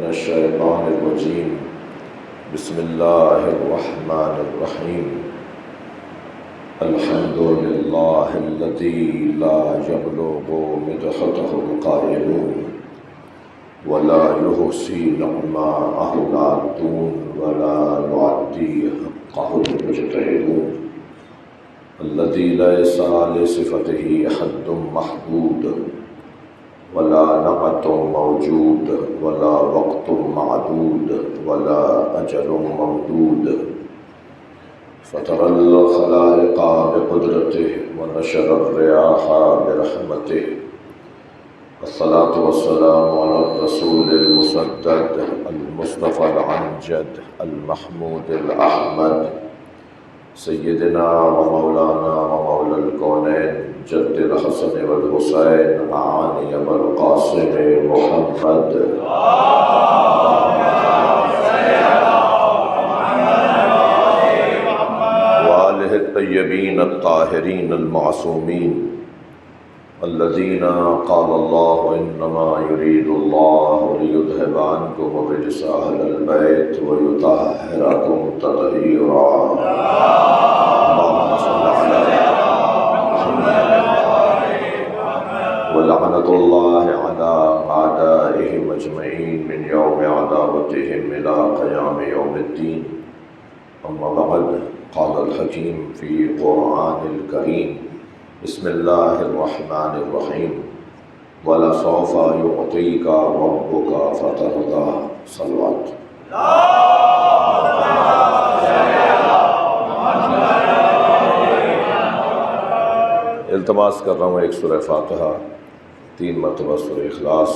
الشیطان الرجیم بسم اللہ الرحمن الرحیم الحمد للہ الذی لا یبلغ مدحته القائلون ولا يحصي نعماءه العادون ولا يعدي حقه المجتهدون الذي ليس لصفته حد محدود ولا نعت موجود ولا وقت معدود ولا أجل ممدود فطر الخلائق بقدرته ونشر الرياح برحمته الصلاة والسلام على الرسول المسدد المصطفى العنجد المحمود الأحمد سيدنا ومولانا ومولى الكونين جد الحسن والحسين أعاني والقاسم محمد وآله الطيبين الطاهرين المعصومين الذين قال الله إنما يريد الله ليذهب عنكم الرجس أهل البيت ويطهركم تطهيرا اللهم صل على محمد ولعنة الله على أعدائهم أجمعين من يوم عداوتهم إلى قيام يوم الدين أما بعد قال الحكيم في قرآن الكريم بسم الله الرحمن الرحيم ولسوف يعطيك ربك فترضى صلوات التماس کر رہا ہوں ایک سورہ فاتحہ 3 مرتبہ سورہ اخلاص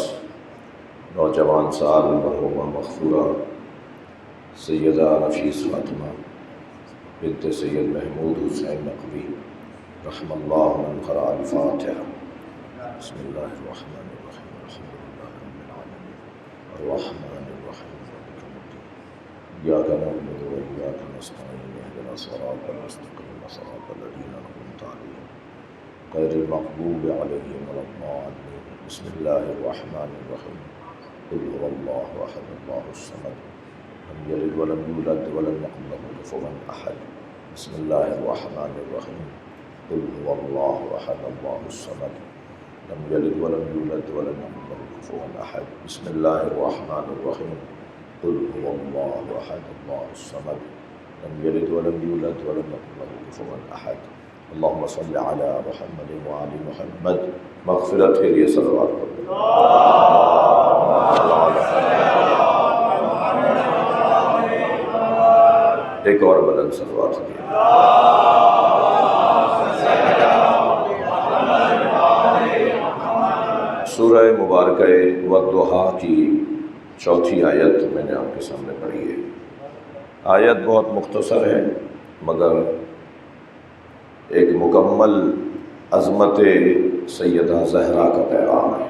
نوجوان سال مرحومہ مغفورہ سیدہ نفیس فاطمہ بنت سید محمود حسین نقوی رحم اللہ من قرأ الفاتحہ بسم اللہ الرحمن الرحیم الحمد للہ رب العالمین الرحمن الرحیم مالک یوم الدین ایاک نعبد و ایاک نستعین اهدنا الصراط المستقیم صراط الذین انعمت علیہم غیر المغضوب علیہم ولا الضالین بسم اللہ الرحمن الرحیم قل هو اللہ احد اللہ الصمد لم یلد ولم یولد ولم یکن له کفوا احد بسم اللہ الرحمن الرحیم قل هو الله أحد الله الصمد لم يلد ولم يولد ولم يكن له كفوا أحد بسم الله الرحمن الرحيم قل هو الله أحد الله الصمد لم يلد ولم يولد ولم يكن له كفوا أحد اللهم صل على محمد وآل محمد مغفرت کے لیے صلوات پڑھیں ایک اور بلند صلوات دیے سورہ مبارکہ والضحیٰ کی 4تھی آیت میں نے آپ کے سامنے پڑھی ہے۔ آیت بہت مختصر ہے مگر ایک مکمل عظمت سیدہ زہرا کا پیغام ہے۔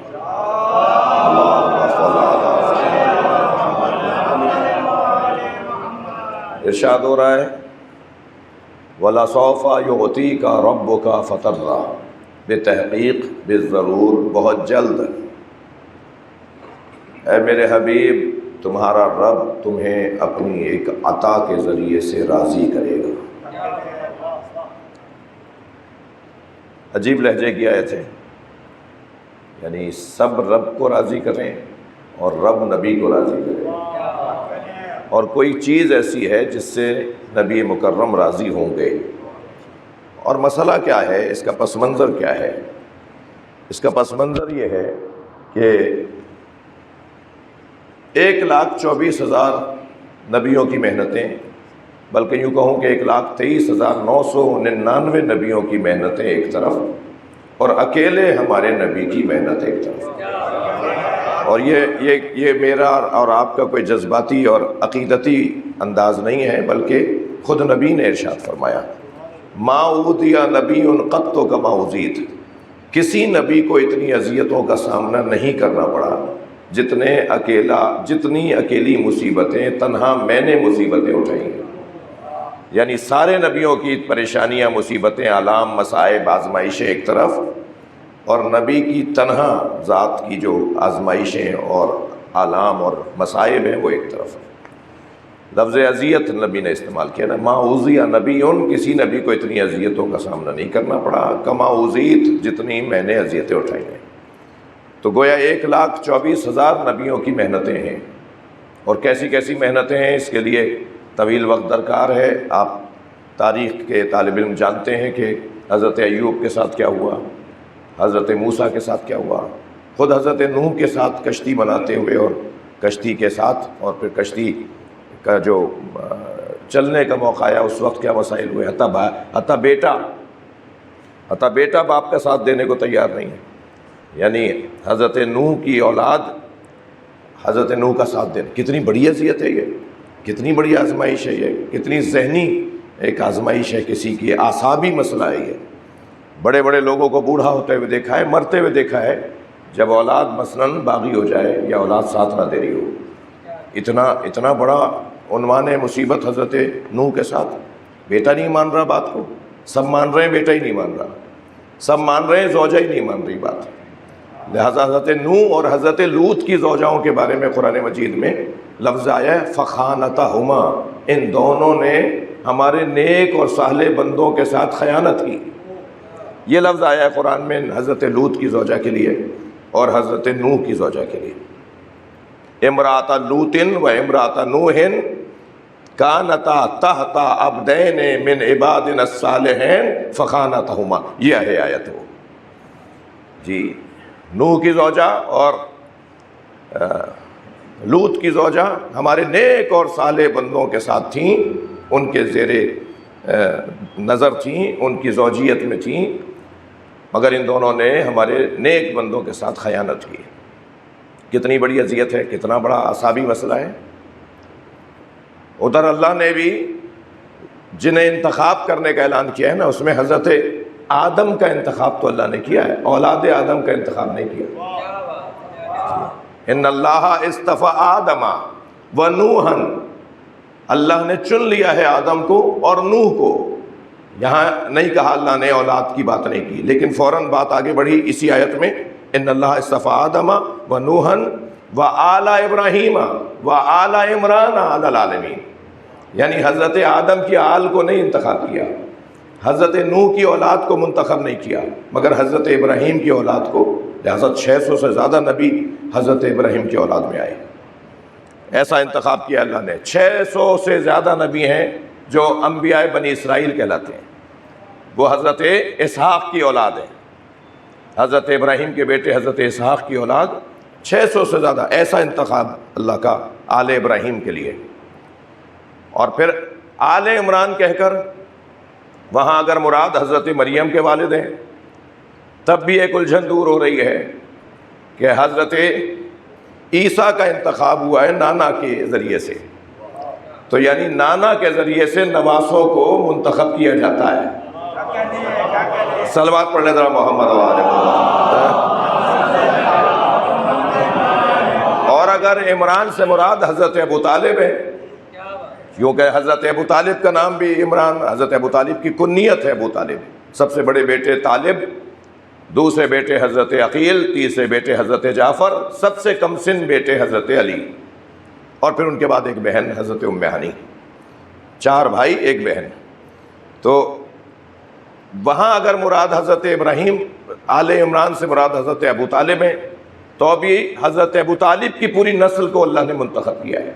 اللہم صل علی محمد۔ ارشاد ہو رہا ہے وَلَسَوْفَ يُعْطِيكَ رَبُّكَ فَتَرْضَىٰ، بتحقیق بالضرور بہت جلد اے میرے حبیب تمہارا رب تمہیں اپنی ایک عطا کے ذریعے سے راضی کرے گا۔ عجیب لہجے کی آیت ہے، یعنی سب رب کو راضی کریں اور رب نبی کو راضی کرے، اور کوئی چیز ایسی ہے جس سے نبی مکرم راضی ہوں گے۔ اور مسئلہ کیا ہے، اس کا پس منظر کیا ہے؟ اس کا پس منظر یہ ہے کہ 1,24,000 نبیوں کی محنتیں، بلکہ یوں کہوں کہ 1,23,999 نبیوں کی محنتیں ایک طرف، اور اکیلے ہمارے نبی کی محنت ایک طرف۔ اور یہ میرا اور آپ کا کوئی جذباتی اور عقیدتی انداز نہیں ہے، بلکہ خود نبی نے ارشاد فرمایا ما اوتی نبی قط کما اوذیت، کسی نبی کو اتنی اذیتوں کا سامنا نہیں کرنا پڑا جتنی اکیلی مصیبتیں تنہا میں نے مصیبتیں اٹھائیں۔ یعنی سارے نبیوں کی پریشانیاں، مصیبتیں، آلام، مصائب، آزمائشیں ایک طرف، اور نبی کی تنہا ذات کی جو آزمائشیں اور آلام اور مصائب ہیں وہ ایک طرف ہے۔ لفظ اذیت نبی نے استعمال کیا نا، ما اوذی نبی، کسی نبی کو اتنی اذیتوں کا سامنا نہیں کرنا پڑا کما اوذیت، جتنی میں نے اذیتیں اٹھائی ہیں۔ تو گویا 1,24,000 نبیوں کی محنتیں ہیں، اور کیسی کیسی محنتیں ہیں اس کے لیے طویل وقت درکار ہے۔ آپ تاریخ کے طالب علم جانتے ہیں کہ حضرت ایوب کے ساتھ کیا ہوا، حضرت موسیٰ کے ساتھ کیا ہوا، خود حضرت نوح کے ساتھ کشتی بناتے ہوئے اور کشتی کے ساتھ، اور پھر کشتی کا جو چلنے کا موقع آیا اس وقت کیا مسائل ہوئے، حتیٰ بیٹا باپ کا ساتھ دینے کو تیار نہیں ہے۔ یعنی حضرت نوح کی اولاد حضرت نوح کا ساتھ دینا کتنی بڑی اذیت ہے، یہ کتنی بڑی آزمائش ہے، یہ کتنی ذہنی ایک آزمائش ہے، کسی کی اعصابی مسئلہ ہے۔ یہ بڑے بڑے لوگوں کو بوڑھا ہوتے ہوئے دیکھا ہے، مرتے ہوئے دیکھا ہے، جب اولاد مثلاً باغی ہو جائے یا اولاد ساتھ نہ دے رہی ہو۔ اتنا بڑا عنوان مصیبت حضرت نوح کے ساتھ، بیٹا نہیں مان رہا بات کو، سب مان رہے ہیں بیٹا ہی نہیں مان رہا، سب مان رہے ہیں زوجہ ہی نہیں مان رہی بات۔ لہذا حضرت نوح اور حضرت لوط کی زوجاؤں کے بارے میں قرآن مجید میں لفظ آیا ہے فخانتہما، ان دونوں نے ہمارے نیک اور صالح بندوں کے ساتھ خیانت کی۔ یہ لفظ آیا ہے قرآن میں حضرت لوط کی زوجہ کے لیے اور حضرت نوح کی زوجہ کے لیے۔ امرأۃ لوط و امرأۃ نوح کانتا تحت عبدین من عبادنا الصالحین فخانتہما، یہ ہے آیت وہ جی۔ نوح کی زوجہ اور لوط کی زوجہ ہمارے نیک اور صالح بندوں کے ساتھ تھیں، ان کے زیر نظر تھیں، ان کی زوجیت میں تھیں، مگر ان دونوں نے ہمارے نیک بندوں کے ساتھ خیانت کی۔ کتنی بڑی اذیت ہے، کتنا بڑا اعصابی مسئلہ ہے۔ ادھر اللہ نے بھی جنہیں انتخاب کرنے کا اعلان کیا ہے نا، اس میں حضرت آدم کا انتخاب تو اللہ نے کیا ہے، اولاد آدم کا انتخاب نہیں کیا۔ ان اللہ اصطفیٰ آدم و نوحا، اللہ نے چن لیا ہے آدم کو اور نوح کو۔ یہاں نہیں کہا اللہ نے اولاد کی بات نہیں کی، لیکن فوراً بات آگے بڑھی اسی آیت میں، ان اللہ اصطفیٰ آدم و نوحا و آل ابراہیم و آل عمران علی العالمین، یعنی حضرت آدم کی آل کو نہیں انتخاب کیا، حضرت نوح کی اولاد کو منتخب نہیں کیا، مگر حضرت ابراہیم کی اولاد کو۔ لہذا 600 سے زیادہ نبی حضرت ابراہیم کی اولاد میں آئے، ایسا انتخاب کیا اللہ نے۔ 600 سے زیادہ نبی ہیں جو انبیاء بنی اسرائیل کہلاتے ہیں، وہ حضرت اسحاق کی اولاد ہیں، حضرت ابراہیم کے بیٹے حضرت اسحاق کی اولاد 600 سے زیادہ، ایسا انتخاب اللہ کا آل ابراہیم کے لیے۔ اور پھر آل عمران کہہ کر وہاں اگر مراد حضرت مریم کے والد ہیں، تب بھی ایک الجھن دور ہو رہی ہے کہ حضرت عیسیٰ کا انتخاب ہوا ہے نانا کے ذریعے سے، تو یعنی نانا کے ذریعے سے نواسوں کو منتخب کیا جاتا ہے۔ صلوات پڑھنے ذرا محمد و آل محمد۔ اور اگر عمران سے مراد حضرت ابو طالب ہے، کیونکہ حضرت ابو طالب کا نام بھی عمران، حضرت ابو طالب کی کنیت ہے ابو طالب، سب سے بڑے بیٹے طالب، دوسرے بیٹے حضرت عقیل، تیسرے بیٹے حضرت جعفر، سب سے کم سن بیٹے حضرت علی، اور پھر ان کے بعد ایک بہن حضرت ام ہانی، 4 بھائی 1 بہن۔ تو وہاں اگر مراد حضرت ابراہیم، آل عمران سے مراد حضرت ابو طالب ہیں، تو بھی حضرت ابو طالب کی پوری نسل کو اللہ نے منتخب کیا ہے،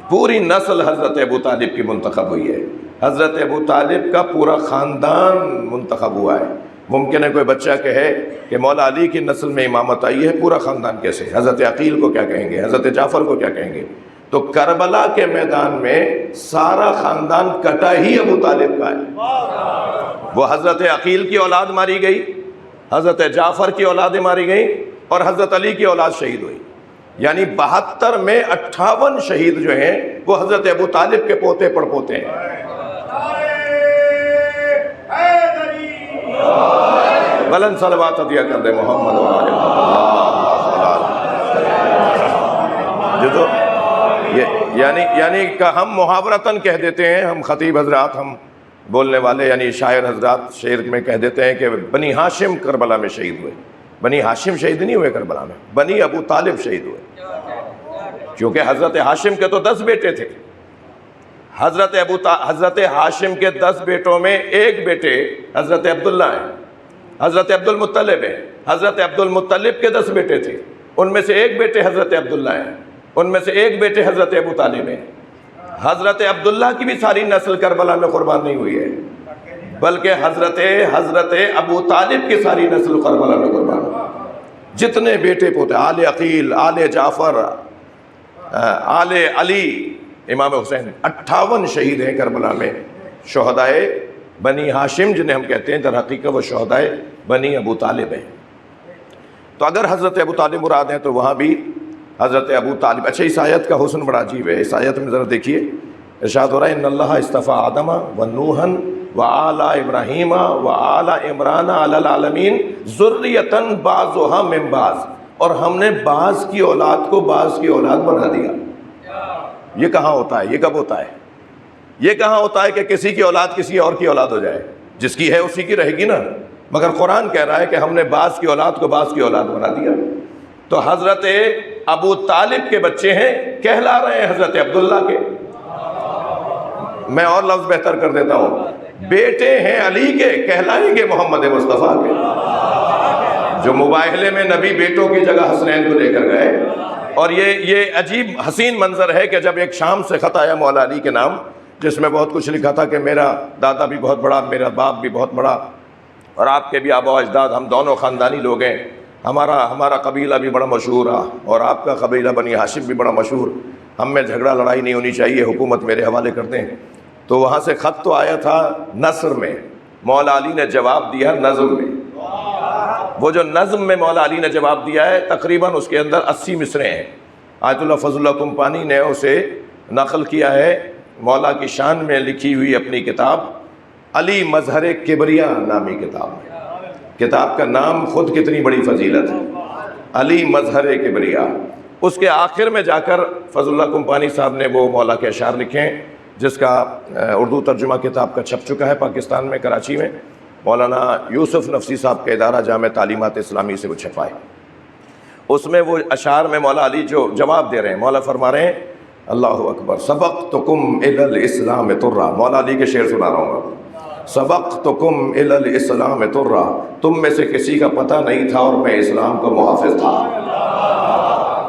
پوری نسل حضرت ابو طالب کی منتخب ہوئی ہے، حضرت ابو طالب کا پورا خاندان منتخب ہوا ہے۔ ممکن ہے کوئی بچہ کہے کہ مولا علی کی نسل میں امامت آئی ہے، پورا خاندان کیسے؟ حضرت عقیل کو کیا کہیں گے، حضرت جعفر کو کیا کہیں گے؟ تو کربلا کے میدان میں سارا خاندان کٹا ہی ابو طالب کا ہے۔ وہ حضرت عقیل کی اولاد ماری گئی، حضرت جعفر کی اولادیں ماری گئیں، اور حضرت علی کی اولاد شہید ہوئی، یعنی 72 میں 58 شہید جو ہیں وہ حضرت ابو طالب کے پوتے پڑ پوتے ہیں۔ بلند صلوات عطیہ کر دے محمد و آل محمد۔ یعنی کہ ہم محاورتاً کہہ دیتے ہیں، ہم خطیب حضرات، ہم بولنے والے یعنی شاعر حضرات شعر میں کہہ دیتے ہیں کہ بنی ہاشم کربلا میں شہید ہوئے، بنی ہاشم شہید نہیں ہوئے کربلا میں، بنی ابو طالب شہید ہوئے، کیونکہ حضرت ہاشم کے تو 10 بیٹے تھے۔ حضرت ہاشم کے 10 بیٹوں میں ایک بیٹے حضرت عبداللہ ہیں، حضرت عبد المطلب ہیں۔ حضرت عبد المطلب کے 10 بیٹے تھے، ان میں سے ایک بیٹے حضرت عبداللہ ہیں، ان میں سے ایک بیٹے حضرت ابو طالب ہیں۔ حضرت عبداللہ کی بھی ساری نسل کربلا میں قربان نہیں ہوئی ہے، بلکہ حضرت ابو طالب کی ساری نسل کربلا میں قربان ہوئی۔ جتنے بیٹے پوتے، آل عقیل، آل جعفر، آل علی، امام حسین، 58 شہید ہیں کربلا میں، شہدائے بنی ہاشم جنہیں ہم کہتے ہیں، در حقیقت وہ شہدائے بنی ابو طالب ہیں۔ تو اگر حضرت ابو طالب مراد ہیں تو وہاں بھی حضرت ابو طالب۔ اچھا، اس آیت کا حسن بڑا عجیب ہے۔ اس آیت میں ذرا دیکھیے، ارشاد ہو رہا ہے ان اللہ اصطفیٰ آدم و نوحًا و آل ابراہیم و آل عمران علی العالمین ذریۃ بعضھا من بعض، اور ہم نے بعض کی اولاد کو بعض کی اولاد بنا دیا۔ یہ کہاں ہوتا ہے؟ یہ کب ہوتا ہے؟ یہ کہاں ہوتا ہے کہ کسی کی اولاد کسی اور کی اولاد ہو جائے؟ جس کی ہے اسی کی رہے گی نا۔ مگر قرآن کہہ رہا ہے کہ ہم نے بعض کی اولاد کو بعض کی اولاد بنا دیا۔ تو حضرت ابو طالب کے بچے ہیں، کہلا رہے ہیں حضرت عبداللہ کے۔ میں اور لفظ بہتر کر دیتا ہوں، بیٹے ہیں علی کے، کہلائیں گے محمد مصطفیٰ کے۔ جو مباہلے میں نبی بیٹوں کی جگہ حسنین کو لے کر گئے، اور یہ عجیب حسین منظر ہے کہ جب ایک شام سے خط آیا مولا علی کے نام، جس میں بہت کچھ لکھا تھا کہ میرا دادا بھی بہت بڑا، میرا باپ بھی بہت بڑا، اور آپ کے بھی آبا و اجداد، ہم دونوں خاندانی لوگ ہیں، ہمارا قبیلہ بھی بڑا مشہور ہے، اور آپ کا قبیلہ بنی ہاشم بھی بڑا مشہور، ہم میں جھگڑا لڑائی نہیں ہونی چاہیے، حکومت میرے حوالے کر دیں۔ تو وہاں سے خط تو آیا تھا نثر میں، مولا علی نے جواب دیا نظم میں۔ وہ جو نظم میں مولا علی نے جواب دیا ہے، تقریباً اس کے اندر 80 مصرعے ہیں۔ آیت اللہ فضل اللہ کمپانی نے اسے نقل کیا ہے مولا کی شان میں لکھی ہوئی اپنی کتاب علی مظہر کبریا نامی کتاب ہے۔ کتاب کا نام خود کتنی بڑی فضیلت ہے، علی مظہر کبریا۔ اس کے آخر میں جا کر فضل اللہ کمپانی صاحب نے وہ مولا کے اشعار لکھے ہیں، جس کا اردو ترجمہ کتاب کا چھپ چکا ہے پاکستان میں، کراچی میں۔ مولانا یوسف نفسی صاحب کا ادارہ جامع تعلیمات اسلامی سے وہ چھپائے۔ اس میں وہ اشعار میں مولا علی جو جواب دے رہے ہیں، مولا فرما رہے ہیں اللہ اکبر، سبقتکم الی الاسلام طرا۔ مولا علی کے شعر سنا رہا ہوں گا۔ سبقتکم الی الاسلام طرا، تم میں سے کسی کا پتہ نہیں تھا اور میں اسلام کا محافظ تھا۔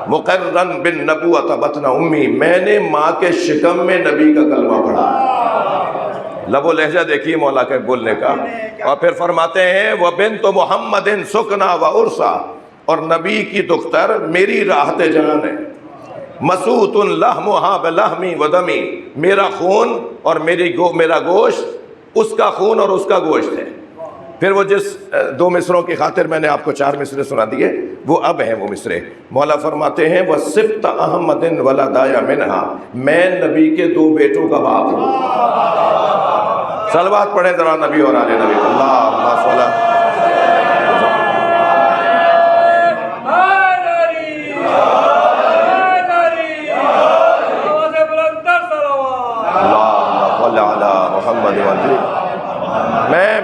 مقرن بالنبوۃ بطن امی، میں نے ماں کے شکم میں نبی کا کلمہ پڑھا۔ لب و لہجہ دیکھیے مولا کے بولنے کا۔ اور پھر فرماتے ہیں وَبِنْتُ مُحَمَّدٍ سُكْنَا وَعُرْسَا، اور نبی کی دختر میری راحت جان ہے۔ مسوط لحمها بلحمی ودمی، میرا خون اور میرا گوشت اس کا خون اور اس کا گوشت ہے۔ پھر وہ جس 2 مصروں کی خاطر میں نے آپ کو 4 مصرے سنا دیے، وہ اب ہیں وہ مصرے۔ مولا فرماتے ہیں وَصِبْتَ أَحْمَدٍ وَلَدَايَ مِنْهَا، میں نبی کے 2 بیٹوں کا باپ ہوں۔ صلوات پڑھیں ذرا نبی اور آل نبی، اللہم صلی اللہ۔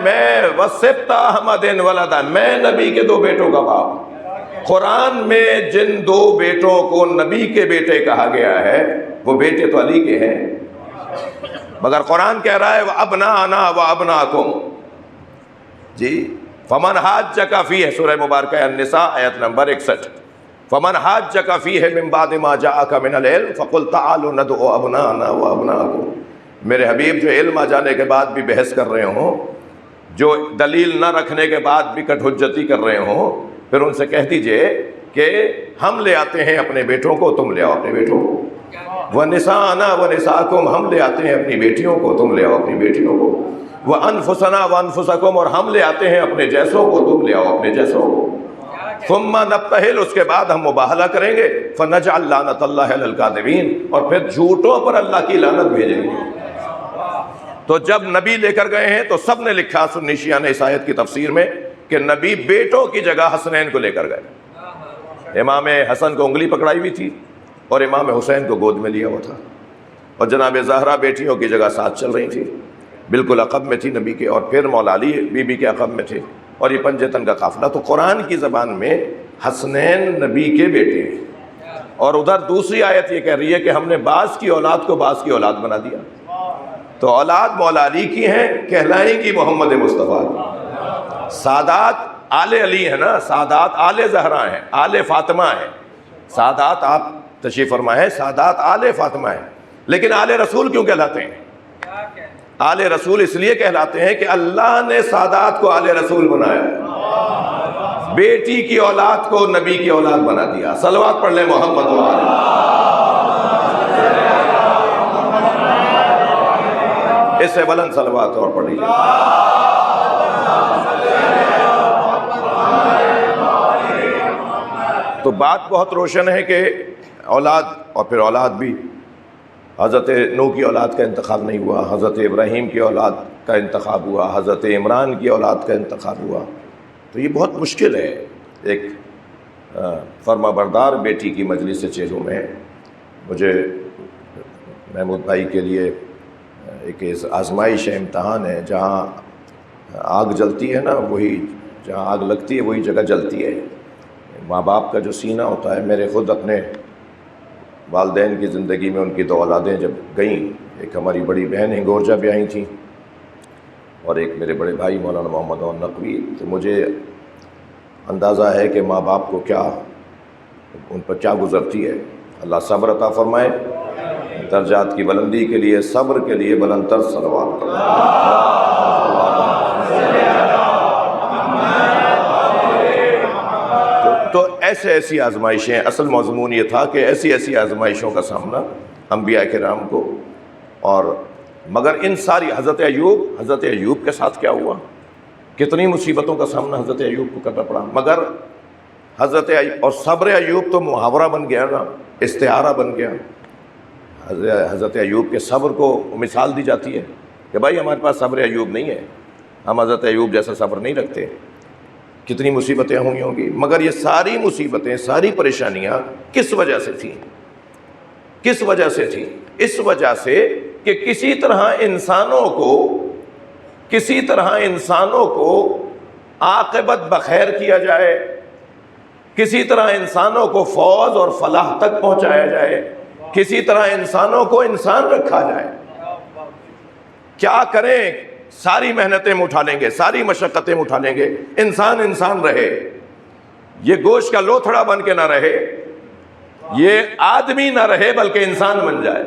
میں وَصِبْتَ أَحْمَدٍ وَلَدًا، میں نبی کے 2 بیٹوں کا باپ۔ قرآن میں جن 2 بیٹوں کو نبی کے بیٹے کہا گیا ہے، وہ بیٹے تو علی کے ہیں، مگر قرآن کہہ رہا ہے وَأَبْنَاءَنَا وَأَبْنَاءَكُمْ۔ جی، فَمَنْ حَاجَّكَ فِيهِ، سورہ مبارکہ النساء آیت نمبر 61۔ فَمَنْ حَاجَّكَ فِيهِ مِنْ بَعْدِ مَا جَاءَكَ مِنَ الْعِلْمِ فَقُلْ تَعَالُوا نَدْعُ أَبْنَاءَنَا وَأَبْنَاءَكُمْ۔ میرے حبیب جو علم آ جانے کے بعد بھی بحث کر رہے ہوں، جو دلیل نہ رکھنے کے بعد بھی کٹ حجتی کر رہے ہوں، پھر ان سے کہہ دیجئے کہ ہم لے آتے ہیں اپنے بیٹوں کو، تم لے آؤ اپنے بیٹوں کو۔ وَنِسَاءَنَا وَنِسَاءَكُمْ، ہم لے آتے ہیں اپنی بیٹیوں کو، تم لے آؤ اپنی بیٹیوں کو۔ وَأَنفُسَنَا وَأَنفُسَكُمْ، اور ہم لے آتے ہیں اپنے جیسوں کو، تم لے آؤ اپنے جیسوں کو۔ ثُمَّ نَبْتَهِلْ، اس کے بعد ہم مباہلہ کریں گے۔ فَنَجْعَلْ لَعْنَتَ اللَّهِ عَلَى الْكَاذِبِينَ، اور پھر جھوٹوں پر اللہ کی لعنت بھیجیں گے۔ تو جب نبی لے کر گئے ہیں تو سب نے لکھا سنی شیعہ نے اس آیت کی تفسیر میں کہ نبی بیٹوں کی جگہ حسنین کو لے کر گئے۔ امام حسن کو انگلی پکڑائی ہوئی تھی اور امام حسین کو گود میں لیا ہوا تھا، اور جناب زہرا بیٹیوں کی جگہ ساتھ چل رہی تھی، بالکل عقب میں تھی نبی کے، اور پھر مولا علی بی بی کے عقب میں تھے۔ اور یہ پنجتن کا قافلہ. تو قرآن کی زبان میں حسنین نبی کے بیٹے ہیں، اور ادھر دوسری آیت یہ کہہ رہی ہے کہ ہم نے بعض کی اولاد کو بعض کی اولاد بنا دیا. تو اولاد مولا علی کی ہیں، کہلائیں گی محمد مصطفیٰ کی. سادات آل علی ہے نا، سادات آل زہرا ہیں، آل فاطمہ ہیں. سادات آپ تشریف فرما ہے، سادات آل فاطمہ ہیں، لیکن آل رسول کیوں کہلاتے ہیں؟ آل رسول اس لیے کہلاتے ہیں کہ اللہ نے سادات کو آل رسول بنایا، بیٹی کی اولاد کو نبی کی اولاد بنا دیا. صلوات پڑھ لیں محمد و آل. اس سے بلند صلوات اور پڑھی جائے. تو بات بہت روشن ہے کہ اولاد اور پھر اولاد بھی، حضرت نوح کی اولاد کا انتخاب نہیں ہوا، حضرت ابراہیم کی اولاد کا انتخاب ہوا، حضرت عمران کی اولاد کا انتخاب ہوا. تو یہ بہت مشکل ہے. ایک فرما بردار بیٹی کی مجلس چہروں میں مجھے محمود بھائی کے لیے ایک آزمائش ہے، امتحان ہے. جہاں آگ جلتی ہے نا، وہی جہاں آگ لگتی ہے وہی جگہ جلتی ہے. ماں باپ کا جو سینہ ہوتا ہے، میرے خود اپنے والدین کی زندگی میں ان کی دو اولادیں جب گئیں، ایک ہماری بڑی بہن ہنگورجا بھی آئی تھیں اور ایک میرے بڑے بھائی مولانا محمد عون نقوی. تو مجھے اندازہ ہے کہ ماں باپ کو کیا، ان پر کیا گزرتی ہے. اللہ صبر عطا فرمائے. درجات کی بلندی کے لیے، صبر کے لیے بلند تر صلوات کریں. تو ایسی آزمائشیں، اصل مضمون یہ تھا کہ ایسی آزمائشوں کا سامنا انبیاء کرام کو. اور مگر ان ساری حضرت ایوب کے ساتھ کیا ہوا؟ کتنی مصیبتوں کا سامنا حضرت ایوب کو کرنا پڑا. مگر حضرت ایوب اور صبر ایوب تو محاورہ بن گیا نا، استعارہ بن گیا. حضرت ایوب کے صبر کو مثال دی جاتی ہے کہ بھائی ہمارے پاس صبر ایوب نہیں ہے، ہم حضرت ایوب جیسا صبر نہیں رکھتے. کتنی مصیبتیں ہوئی ہوں گی. مگر یہ ساری مصیبتیں، ساری پریشانیاں کس وجہ سے تھیں؟ کس وجہ سے تھیں؟ اس وجہ سے کہ کسی طرح انسانوں کو عاقبت بخیر کیا جائے، کسی طرح انسانوں کو فوز اور فلاح تک پہنچایا جائے، کسی طرح انسانوں کو انسان رکھا جائے. کیا کریں؟ ساری محنتیں اٹھا لیں گے، ساری مشقتیں اٹھا لیں گے، انسان رہے. یہ گوشت کا لوتھڑا بن کے نہ رہے، یہ آدمی نہ رہے بلکہ انسان بن جائے.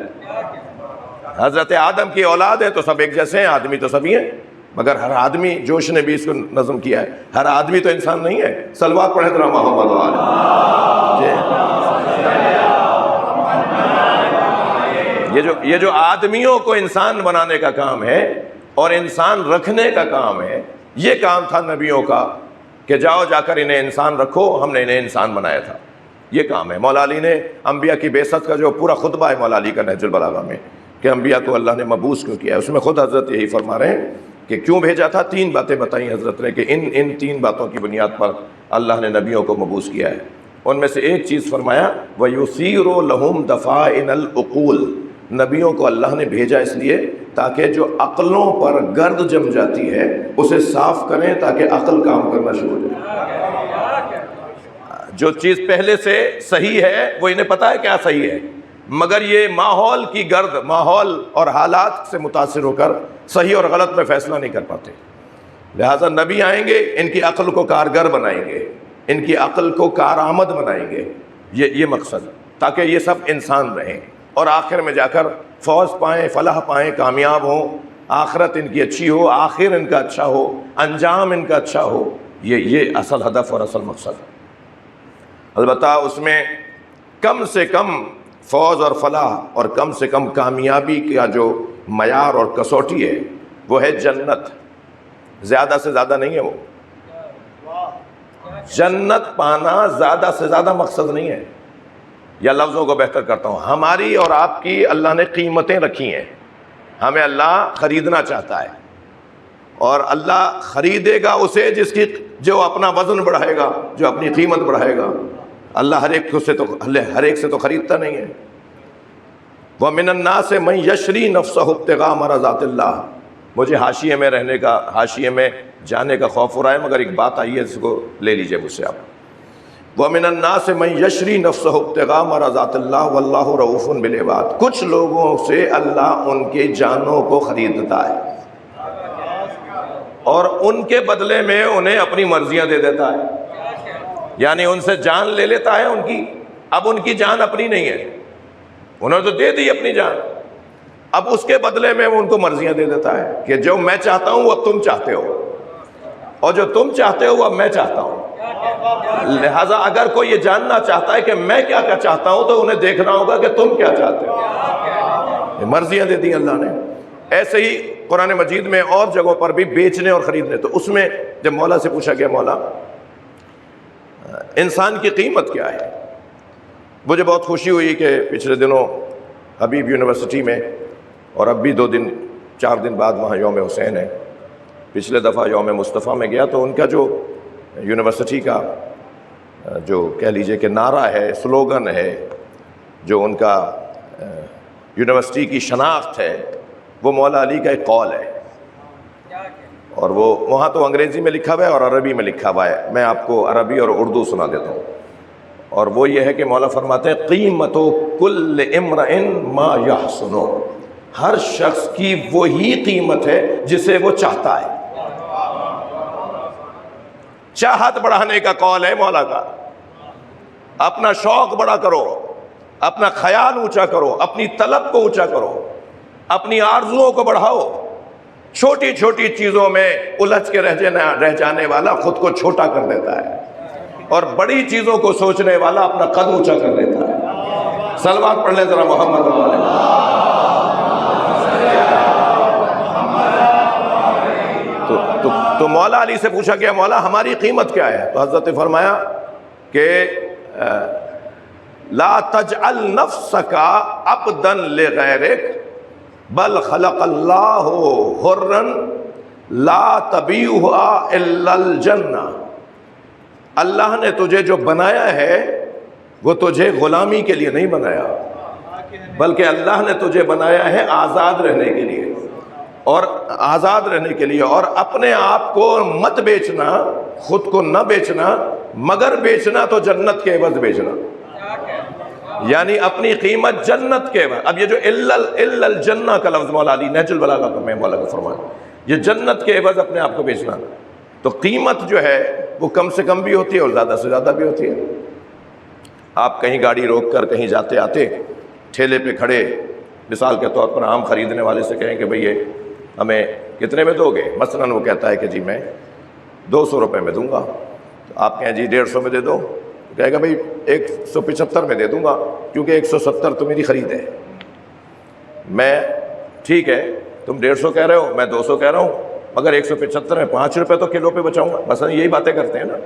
حضرت آدم کی اولاد ہے تو سب ایک جیسے ہیں، آدمی تو سبھی ہیں، مگر ہر آدمی، جوش نے بھی اس کو نظم کیا ہے، ہر آدمی تو انسان نہیں ہے. صلوات پڑھیں ذرا محمد والے. یہ جو آدمیوں کو انسان بنانے کا کام ہے اور انسان رکھنے کا کام ہے، یہ کام تھا نبیوں کا کہ جاؤ جا کر انہیں انسان رکھو، ہم نے انہیں انسان بنایا تھا. یہ کام ہے. مولا علی نے انبیاء کی بعثت کا جو پورا خطبہ ہے مولا علی کا نہج البلاغہ میں کہ انبیاء کو اللہ نے مبعوث کیوں کیا ہے، اس میں خود حضرت یہی فرما رہے ہیں کہ کیوں بھیجا تھا. 3 باتیں بتائیں حضرت نے کہ ان 3 باتوں کی بنیاد پر اللہ نے نبیوں کو مبعوث کیا ہے. ان میں سے ایک چیز فرمایا وَيُثِيرُ لَهُمْ دَفَائِنَ الْعُقُولِ. نبیوں کو اللہ نے بھیجا اس لیے تاکہ جو عقلوں پر گرد جم جاتی ہے اسے صاف کریں، تاکہ عقل کام کرنا شروع ہو جائے. جو چیز پہلے سے صحیح ہے وہ انہیں پتہ ہے کیا صحیح ہے، مگر یہ ماحول کی گرد، ماحول اور حالات سے متاثر ہو کر صحیح اور غلط میں فیصلہ نہیں کر پاتے. لہٰذا نبی آئیں گے، ان کی عقل کو کارگر بنائیں گے، ان کی عقل کو کارآمد بنائیں گے. یہ مقصد، تاکہ یہ سب انسان رہیں اور آخر میں جا کر فوز پائیں، فلاح پائیں، کامیاب ہوں، آخرت ان کی اچھی ہو، آخر ان کا اچھا ہو، انجام ان کا اچھا ہو. یہ اصل ہدف اور اصل مقصد ہے. البتہ اس میں کم سے کم فوز اور فلاح اور کم سے کم کامیابی کا جو معیار اور کسوٹی ہے وہ ہے جنت. زیادہ سے زیادہ نہیں ہے. وہ جنت پانا زیادہ سے زیادہ مقصد نہیں ہے. یا لفظوں کو بہتر کرتا ہوں، ہماری اور آپ کی اللہ نے قیمتیں رکھی ہیں. ہمیں اللہ خریدنا چاہتا ہے، اور اللہ خریدے گا اسے جو اپنا وزن بڑھائے گا، جو اپنی قیمت بڑھائے گا. اللہ ہر ایک سے تو خریدتا نہیں ہے. وَمِنَ النَّاسِ مَن يَشْرِي نَفْسَهُ ابْتِغَاءَ مَرْضَاتِ اللَّهِ. مجھے حاشیے میں رہنے کا، حاشیے میں جانے کا خوف ہو رہا ہے، مگر ایک بات آئی ہے، اس کو لے لیجئے مجھ سے آپ۔ وَمِنَ النَّاسِ مَن يَشْرِي نَفْسَهُ ابْتِغَاءَ مَرْضَاتِ اللَّهِ وَاللَّهُ رَءُوفٌ بِالْعِبَادِ۔ کچھ لوگوں سے اللہ ان کے جانوں کو خریدتا ہے اور ان کے بدلے میں انہیں اپنی مرضیاں دے دیتا ہے، یعنی ان سے جان لے لیتا ہے ان کی، اب ان کی جان اپنی نہیں ہے، انہوں نے تو دے دی اپنی جان، اب اس کے بدلے میں وہ ان کو مرضیاں دے دیتا ہے کہ جو میں چاہتا ہوں وہ تم چاہتے ہو، اور جو تم چاہتے ہو وہ اب میں چاہتا ہوں۔ لہٰذا اگر کوئی یہ جاننا چاہتا ہے کہ میں کیا کیا چاہتا ہوں تو انہیں دیکھنا ہوگا کہ تم کیا چاہتے ہو۔ یہ مرضیاں دے دی اللہ نے۔ ایسے ہی قرآن مجید میں اور جگہوں پر بھی بیچنے اور خریدنے، تو اس میں جب مولا سے پوچھا گیا مولا انسان کی قیمت کیا ہے، مجھے بہت خوشی ہوئی کہ پچھلے دنوں حبیب یونیورسٹی میں، اور اب بھی 4 دن بعد وہاں یوم حسین ہے، پچھلے دفعہ یوم مصطفیٰ میں گیا تو ان کا جو یونیورسٹی کا جو کہہ لیجئے کہ نعرہ ہے، سلوگن ہے، جو ان کا یونیورسٹی کی شناخت ہے، وہ مولا علی کا ایک قول ہے، اور وہ وہاں تو انگریزی میں لکھا ہوا ہے اور عربی میں لکھا ہوا ہے، میں آپ کو عربی اور اردو سنا دیتا ہوں، اور وہ یہ ہے کہ مولا فرماتے ہیں قیمت کل امرئ ما یحسن، ہر شخص کی وہی قیمت ہے جسے وہ چاہتا ہے۔ چاہت بڑھانے کا قول ہے مولا کا، اپنا شوق بڑا کرو، اپنا خیال اونچا کرو، اپنی طلب کو اونچا کرو، اپنی آرزوؤں کو بڑھاؤ۔ چھوٹی چھوٹی چیزوں میں الجھ کے رہ جانے والا خود کو چھوٹا کر دیتا ہے، اور بڑی چیزوں کو سوچنے والا اپنا قد اونچا کر دیتا ہے۔ صلوات پڑھ لیں ذرا محمد علیہ۔ تو مولا علی سے پوچھا گیا مولا ہماری قیمت کیا ہے، تو حضرت نے فرمایا کہ لا تجعل نفسک عبدا لغیرک بل خلق اللہ حرا لا تبیعها الا الجنہ، اللہ نے تجھے جو بنایا ہے وہ تجھے غلامی کے لیے نہیں بنایا، بلکہ اللہ نے تجھے بنایا ہے آزاد رہنے کے لیے، اور آزاد رہنے کے لیے، اور اپنے آپ کو مت بیچنا، خود کو نہ بیچنا، مگر بیچنا تو جنت کے عوض بیچنا، یعنی اپنی قیمت جنت کے عوض۔ اب یہ جو الا الجنہ کا لفظ مولا علی نہج البلاغہ میں مولا کو فرمایا، یہ جنت کے عوض اپنے آپ کو بیچنا، تو قیمت جو ہے وہ کم سے کم بھی ہوتی ہے اور زیادہ سے زیادہ بھی ہوتی ہے۔ آپ کہیں گاڑی روک کر کہیں جاتے آتے ٹھیلے پہ کھڑے مثال کے طور پر آم خریدنے والے سے کہیں کہ بھئی یہ ہمیں کتنے میں دو گے، مثلاً وہ کہتا ہے کہ جی میں 200 روپے میں دوں گا، تو آپ کہیں جی 150 میں دے دو، تو کہے گا بھئی 175 میں دے دوں گا کیونکہ 170 تو میری خرید ہے۔ میں ٹھیک ہے تم 150 کہہ رہے ہو، میں 200 کہہ رہا ہوں، مگر 175 میں 5 روپے تو کلو پہ بچاؤں گا، مثلا یہی باتیں کرتے ہیں نا،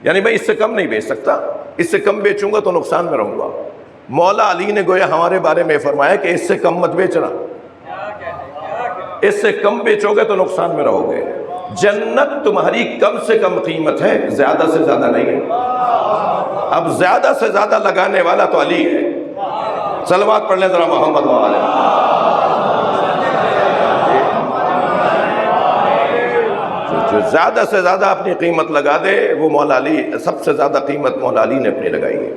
یعنی میں اس سے کم نہیں بیچ سکتا، اس سے کم بیچوں گا تو نقصان میں رہوں گا۔ مولا علی نے گویا ہمارے بارے میں فرمایا کہ اس سے کم مت بیچنا، اس سے کم بیچو گے تو نقصان میں رہو گے۔ جنت تمہاری کم سے کم قیمت ہے، زیادہ سے زیادہ نہیں ہے۔ اب زیادہ سے زیادہ لگانے والا تو علی ہے۔ صلوات پڑھ لیں ذرا محمد علیہ۔ جو زیادہ سے زیادہ اپنی قیمت لگا دے وہ مولا علی، سب سے زیادہ قیمت مولا علی نے اپنی لگائی ہے۔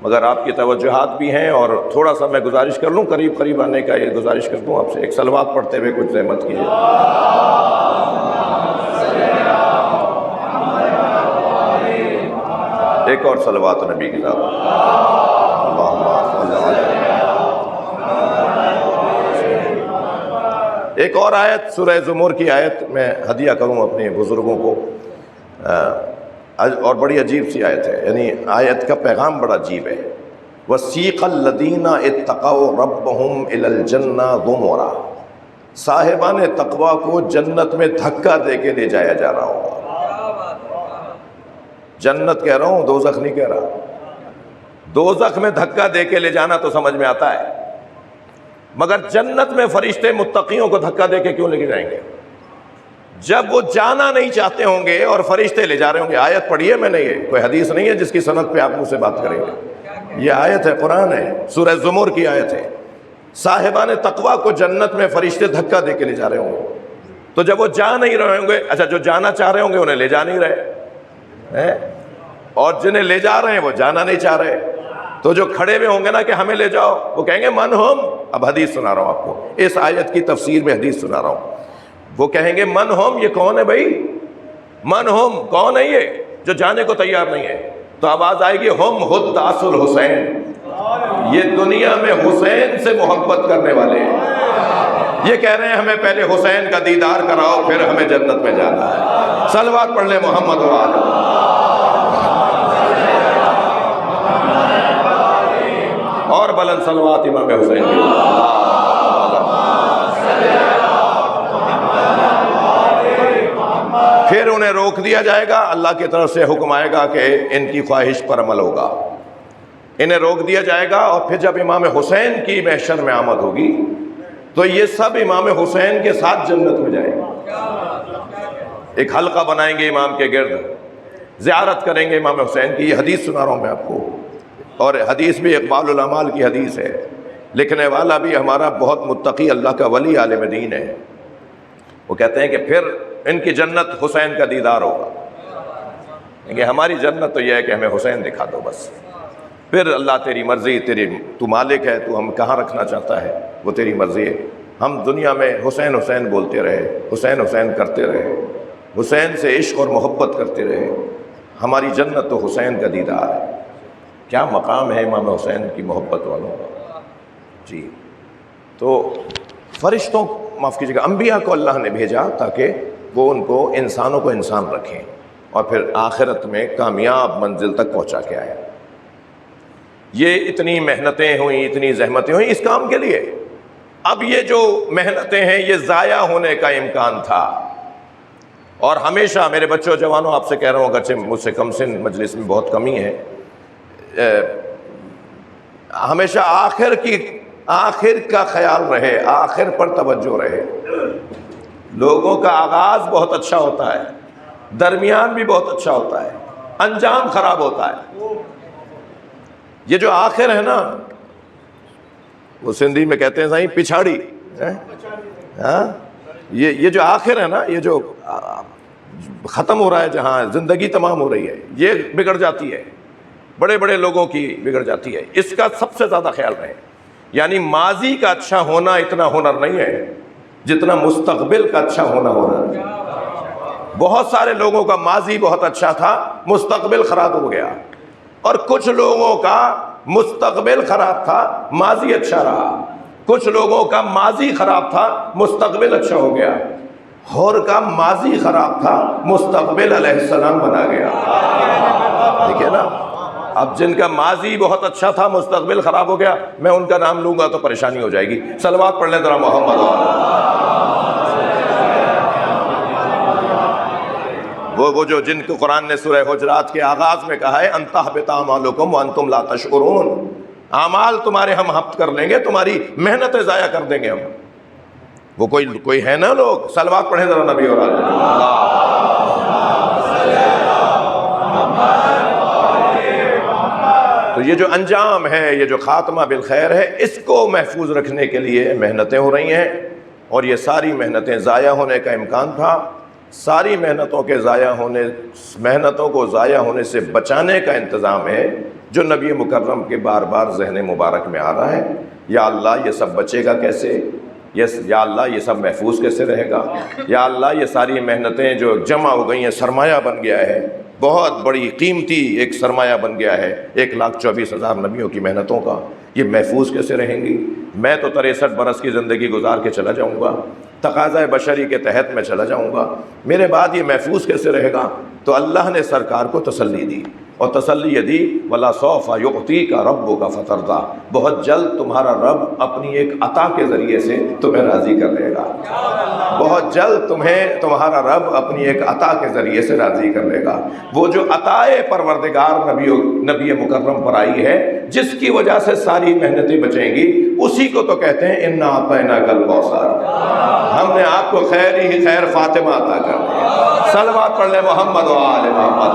مگر آپ کی توجہات بھی ہیں، اور تھوڑا سا میں گزارش کر لوں، قریب قریب آنے کا یہ گزارش کر دوں آپ سے، ایک صلوات پڑھتے ہوئے کچھ زحمت کیجیے۔ ایک اور صلوات نبی کی ذات۔ ایک اور آیت سورہ زمر کی آیت میں ہدیہ کروں اپنے بزرگوں کو، اور بڑی عجیب سی آیت ہے، یعنی آیت کا پیغام بڑا عجیب ہے۔ وَسِيقَ الَّذِينَ اتَّقَوْا رَبَّهُمْ إِلَى الْجَنَّةِ زُمُرًا، صاحبان تقوی کو جنت میں دھکا دے کے لے جایا جا رہا ہوگا۔ جنت کہہ رہا ہوں، دوزخ نہیں کہہ رہا۔ دوزخ میں دھکا دے کے لے جانا تو سمجھ میں آتا ہے، مگر جنت میں فرشتے متقیوں کو دھکا دے کے کیوں لے کے جائیں گے؟ جب وہ جانا نہیں چاہتے ہوں گے اور فرشتے لے جا رہے ہوں گے۔ آیت پڑھی ہے میں نے، یہ کوئی حدیث نہیں ہے جس کی سند پہ آپ مجھ سے بات کریں گے، یہ آیت ہے، قرآن ہے، سورہ زمر کی آیت ہے۔ صاحبان تقویٰ کو جنت میں فرشتے دھکا دے کے لے جا رہے ہوں گے، تو جب وہ جا نہیں رہے ہوں گے، اچھا جو جانا چاہ رہے ہوں گے انہیں لے جا نہیں رہے، اور جنہیں لے جا رہے ہیں وہ جانا نہیں چاہ رہے، تو جو کھڑے ہوئے ہوں گے نا کہ ہمیں لے جاؤ، وہ کہیں گے من ہم. اب حدیث سنا رہا ہوں آپ کو، اس آیت کی تفسیر میں حدیث سنا رہا ہوں. وہ کہیں گے من ہم، یہ کون ہے بھائی؟ من ہم کون ہے یہ جو جانے کو تیار نہیں ہے؟ تو آواز آئے گی ہم حداث الحسین، یہ دنیا میں حسین سے محبت کرنے والے ہیں، یہ کہہ رہے ہیں ہمیں پہلے حسین کا دیدار کراؤ پھر ہمیں جنت میں جانا ہے. صلوات پڑھ لیں محمد و آل. اور بلند صلوات امام حسین کی. پھر انہیں روک دیا جائے گا، اللہ کی طرف سے حکم آئے گا کہ ان کی خواہش پر عمل ہوگا، انہیں روک دیا جائے گا. اور پھر جب امام حسین کی محشر میں آمد ہوگی تو یہ سب امام حسین کے ساتھ جنت میں جائیں گے. ایک حلقہ بنائیں گے امام کے گرد، زیارت کریں گے امام حسین کی. یہ حدیث سنا رہا ہوں میں آپ کو، اور حدیث بھی اقبال الاعمال کی حدیث ہے، لکھنے والا بھی ہمارا بہت متقی اللہ کا ولی عالم دین ہے. وہ کہتے ہیں کہ پھر ان کی جنت حسین کا دیدار ہوگا، کہ ہماری جنت تو یہ ہے کہ ہمیں حسین دکھا دو بس. پھر اللہ تیری مرضی، تو مالک ہے، تو ہم کہاں رکھنا چاہتا ہے وہ تیری مرضی ہے. ہم دنیا میں حسین حسین بولتے رہے، حسین حسین کرتے رہے، حسین سے عشق اور محبت کرتے رہے، ہماری جنت تو حسین کا دیدار ہے. کیا مقام ہے امام حسین کی محبت والوں کا جی. تو فرشتوں، معاف کیجیے گا، انبیاء کو اللہ نے بھیجا تاکہ وہ ان کو، انسانوں کو انسان رکھیں اور پھر آخرت میں کامیاب منزل تک پہنچا کے آئے. یہ اتنی محنتیں ہوئیں، اتنی زحمتیں ہوئیں اس کام کے لیے. اب یہ جو محنتیں ہیں یہ ضائع ہونے کا امکان تھا. اور ہمیشہ میرے بچوں جوانوں آپ سے کہہ رہا ہوں، اگرچہ مجھ سے کم سن مجلس میں بہت کمی ہے، ہمیشہ آخر کا خیال رہے، آخر پر توجہ رہے. لوگوں کا آغاز بہت اچھا ہوتا ہے، درمیان بھی بہت اچھا ہوتا ہے، انجام خراب ہوتا ہے. یہ جو آخر ہے نا، وہ سندھی میں کہتے ہیں سائیں پچھاڑی، یہ جو آخر ہے نا، یہ جو ختم ہو رہا ہے، جہاں زندگی تمام ہو رہی ہے، یہ بگڑ جاتی ہے، بڑے بڑے لوگوں کی بگڑ جاتی ہے. اس کا سب سے زیادہ خیال رہے. یعنی ماضی کا اچھا ہونا اتنا ہنر نہیں ہے جتنا مستقبل کا اچھا ہونا ہنر ہے. بہت سارے لوگوں کا ماضی بہت اچھا تھا، مستقبل خراب ہو گیا، اور کچھ لوگوں کا مستقبل خراب تھا، ماضی اچھا رہا. کچھ لوگوں کا ماضی خراب تھا، مستقبل اچھا ہو گیا. اور کا ماضی خراب تھا، مستقبل علیہ السلام بنا گیا. ٹھیک ہے نا؟ اب جن کا ماضی بہت اچھا تھا، مستقبل خراب ہو گیا، میں ان کا نام لوں گا تو پریشانی ہو جائے گی. صلوات پڑھ لیں ذرا محمد. وہ جو جن کو قرآن نے سورہ حجرات کے آغاز میں کہا ہے ان تحبط اعمالکم وانتم لا تشعرون، اعمال تمہارے ہم حبط کر لیں گے، تمہاری محنتیں ضائع کر دیں گے ہم. وہ کوئی ہے نا لوگ. صلوات پڑھیں ذرا نبی اور آل. تو یہ جو انجام ہے، یہ جو خاتمہ بالخیر ہے، اس کو محفوظ رکھنے کے لیے محنتیں ہو رہی ہیں. اور یہ ساری محنتیں ضائع ہونے کا امکان تھا. ساری محنتوں کو ضائع ہونے سے بچانے کا انتظام ہے جو نبی مکرم کے بار بار ذہن مبارک میں آ رہا ہے. یا اللہ یہ سب بچے گا کیسے؟ یا اللہ یہ سب محفوظ کیسے رہے گا؟ یا اللہ یہ ساری محنتیں جو جمع ہو گئی ہیں، سرمایہ بن گیا ہے، بہت بڑی قیمتی ایک سرمایہ بن گیا ہے 1,24,000 نبیوں کی محنتوں کا، یہ محفوظ کیسے رہیں گی؟ میں تو 63 برس کی زندگی گزار کے چلا جاؤں گا، تقاضۂ بشری کے تحت میں چلا جاؤں گا، میرے بعد یہ محفوظ کیسے رہے گا؟ تو اللہ نے سرکار کو تسلی دی، اور تسلی یہ دی وَلَسَوْفَ يُعْطِيكَ رَبُّكَ فَتَرْضَىٰ، بہت جلد تمہارا رب اپنی ایک عطا کے ذریعے سے تمہیں راضی کر لے گا. بہت جلد تمہارا رب اپنی ایک عطا کے ذریعے سے راضی کر لے گا. وہ جو عطائے پروردگار نبی مکرم پر آئی ہے، جس کی وجہ سے ساری محنتیں بچیں گی، اسی کو تو کہتے ہیں اِنَّا أَعْطَيْنَاكَ الْكَوْثَرَ، ہم نے آپ کو خیر ہی خیر فاطمہ عطا کر دی. صلوات پڑھ لیں محمد و آل محمد.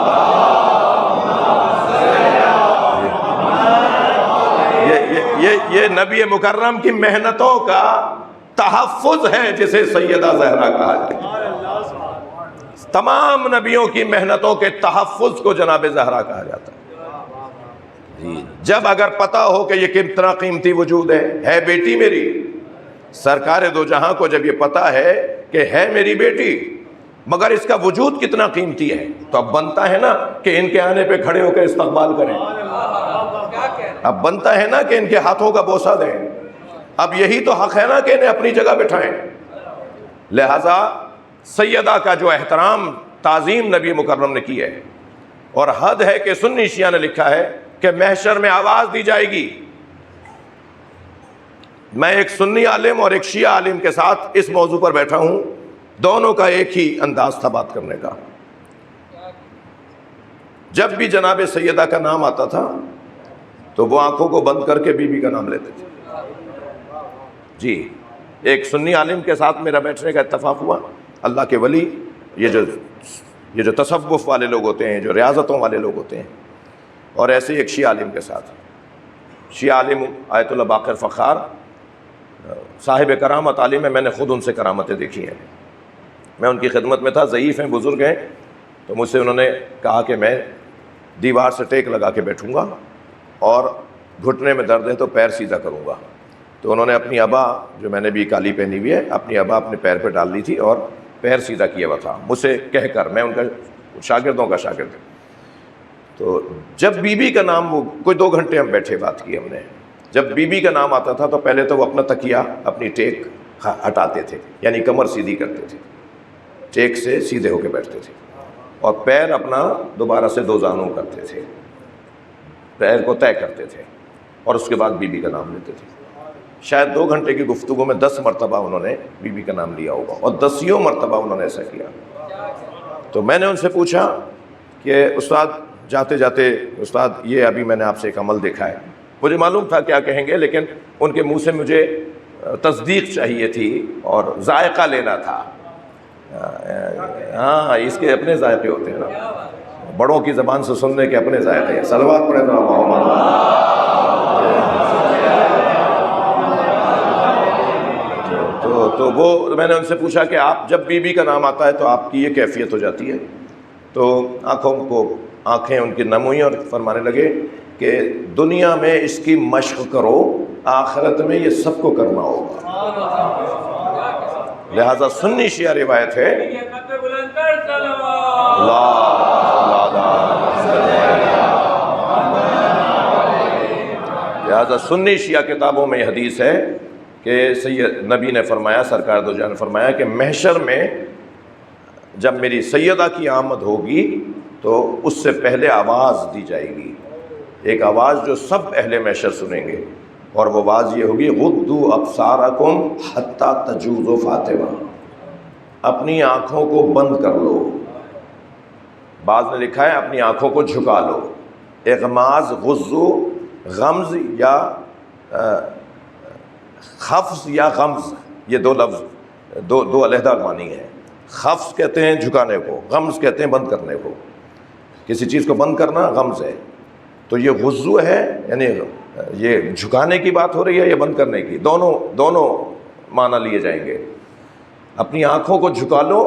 یہ نبی مکرم کی محنتوں کا تحفظ ہے جسے سیدہ زہرا کہا جائے. تمام نبیوں کی محنتوں کے تحفظ کو جناب زہرا کہا جاتا ہے. جب اگر پتا ہو کہ یہ کتنا قیمتی وجود ہے بیٹی میری، سرکار دو جہاں کو جب یہ پتا ہے کہ ہے میری بیٹی مگر اس کا وجود کتنا قیمتی ہے، تو اب بنتا ہے نا کہ ان کے آنے پہ کھڑے ہو کے استقبال کریں، اب بنتا ہے نا کہ ان کے ہاتھوں کا بوسہ دیں، اب یہی تو حق ہے نا کہ انہیں اپنی جگہ بٹھائیں. لہذا سیدہ کا جو احترام تعظیم نبی مکرم نے کی ہے، اور حد ہے کہ سنی شیعہ نے لکھا ہے کہ محشر میں آواز دی جائے گی. میں ایک سنی عالم اور ایک شیعہ عالم کے ساتھ اس موضوع پر بیٹھا ہوں، دونوں کا ایک ہی انداز تھا بات کرنے کا. جب بھی جناب سیدہ کا نام آتا تھا تو وہ آنکھوں کو بند کر کے بی بی کا نام لیتے تھے. جی، ایک سنی عالم کے ساتھ میرا بیٹھنے کا اتفاق ہوا. اللہ کے ولی، یہ جو تصوف والے لوگ ہوتے ہیں، جو ریاضتوں والے لوگ ہوتے ہیں، اور ایسے ایک شیعہ عالم کے ساتھ. شیعہ عالم آیت اللہ باقر فخار صاحب کرامت عالم ہے، میں نے خود ان سے کرامتیں دیکھی ہیں. میں ان کی خدمت میں تھا، ضعیف ہیں، بزرگ ہیں، تو مجھ سے انہوں نے کہا کہ میں دیوار سے ٹیک لگا کے بیٹھوں گا اور گھٹنے میں درد ہے تو پیر سیدھا کروں گا. تو انہوں نے اپنی ابا، جو میں نے بھی کالی پہنی ہوئی ہے، اپنی ابا اپنے پیر پہ ڈال لی تھی اور پیر سیدھا کیا ہوا تھا مجھ سے کہہ کر. میں ان کا شاگردوں کا شاگرد ہوں. تو جب بی بی کا نام، وہ کوئی 2 گھنٹے ہم بیٹھے بات کی ہم نے، جب بی بی کا نام آتا تھا تو پہلے تو وہ اپنا تکیہ، اپنی ٹیک ہٹاتے تھے، یعنی کمر سیدھی کرتے تھے، ٹیک سے سیدھے ہو کے بیٹھتے تھے، اور پیر اپنا دوبارہ سے 2 زانوں کرتے تھے، پیر کو طے کرتے تھے، اور اس کے بعد بی بی کا نام لیتے تھے. شاید 2 گھنٹے کی گفتگو میں 10 مرتبہ انہوں نے بی بی کا نام لیا ہوگا، اور 10 مرتبہ انہوں نے ایسا کیا. تو میں نے ان سے پوچھا کہ استاد، جاتے جاتے استاد، یہ ابھی میں نے آپ سے ایک عمل دیکھا ہے. مجھے معلوم تھا کیا کہیں گے، لیکن ان کے منہ سے مجھے تصدیق چاہیے تھی اور ذائقہ لینا تھا. ہاں، اس کے اپنے ذائقے ہوتے ہیں نا، بڑوں کی زبان سے سننے کے اپنے ذائقے ہیں. صلوات پڑھے نا محمد. تو وہ میں نے ان سے پوچھا کہ آپ جب بی بی کا نام آتا ہے تو آپ کی یہ کیفیت ہو جاتی ہے. تو آنکھیں ان کی نم ہوئیں اور فرمانے لگے کہ دنیا میں اس کی مشق کرو، آخرت میں یہ سب کو کرنا ہوگا. لہذا سنی شیعہ روایت ہے، لہذا سنی شیعہ کتابوں میں یہ حدیث ہے کہ سید نبی نے فرمایا، سرکار دو جہاں نے فرمایا کہ محشر میں جب میری سیدہ کی آمد ہوگی تو اس سے پہلے آواز دی جائے گی، ایک آواز جو سب اہل محشر سنیں گے، اور وہ آواز یہ ہوگی، غضوا ابصارکم حتی تجوز فاطمہ، اپنی آنکھوں کو بند کر لو. بعض نے لکھا ہے اپنی آنکھوں کو جھکا لو. اغماز، غضو، غمز یا خفض یا غمز، یہ 2 لفظ، دو علیحدہ معنی ہیں. خفض کہتے ہیں جھکانے کو، غمز کہتے ہیں بند کرنے کو. کسی چیز کو بند کرنا غمز ہے، تو یہ غضو ہے، یعنی یہ جھکانے کی بات ہو رہی ہے یا بند کرنے کی، دونوں معنی لیے جائیں گے. اپنی آنکھوں کو جھکا لو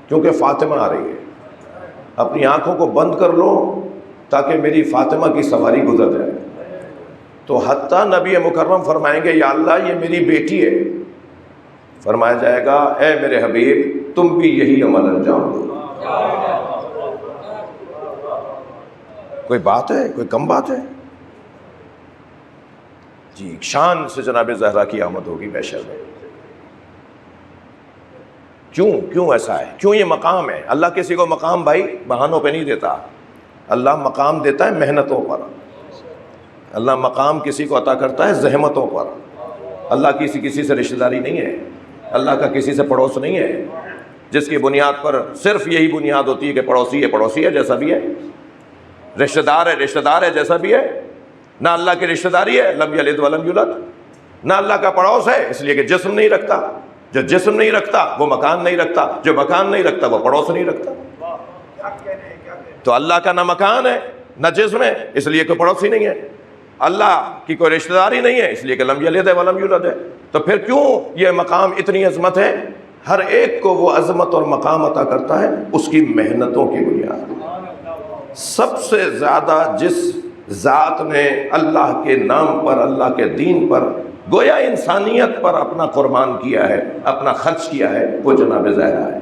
کیونکہ فاطمہ آ رہی ہے، اپنی آنکھوں کو بند کر لو تاکہ میری فاطمہ کی سواری گزر جائے. تو حتیٰ نبی مکرم فرمائیں گے، یا اللہ یہ میری بیٹی ہے. فرمایا جائے گا، اے میرے حبیب تم بھی یہی عمل انجام دو. کوئی بات ہے؟ کوئی کم بات ہے؟ جی، شان سے جناب زہرا کی آمد ہوگی محشر میں. کیوں ایسا ہے؟ کیوں یہ مقام ہے؟ اللہ کسی کو مقام بھائی بہانوں پہ نہیں دیتا، اللہ مقام دیتا ہے محنتوں پر. اللہ مقام کسی کو عطا کرتا ہے زحمتوں پر. اللہ کسی سے رشتہ داری نہیں ہے، اللہ کا کسی سے پڑوس نہیں ہے جس کی بنیاد پر صرف یہی بنیاد ہوتی ہے کہ پڑوسی ہے جیسا بھی ہے، رشتہ دار ہے جیسا بھی ہے. نہ اللہ کی رشتہ داری ہے، لم یلد ولم یولد، نہ اللہ کا پڑوس ہے اس لیے کہ جسم نہیں رکھتا. جو جسم نہیں رکھتا وہ مکان نہیں رکھتا، جو مکان نہیں رکھتا وہ پڑوس نہیں رکھتا. تو اللہ کا نہ مکان ہے نہ جسم ہے، اس لیے کہ پڑوسی نہیں ہے. اللہ کی کوئی رشتہ داری نہیں ہے، اس لیے کہ لم یلد ولم یولد ہے، تو پھر کیوں یہ مقام اتنی عظمت ہے؟ ہر ایک کو وہ عظمت اور مقام عطا کرتا ہے اس کی محنتوں کی بنیاد پر۔ سب سے زیادہ جس ذات نے اللہ کے نام پر، اللہ کے دین پر، گویا انسانیت پر اپنا قربان کیا ہے، اپنا خرچ کیا ہے، وہ جناب زہرا ہے۔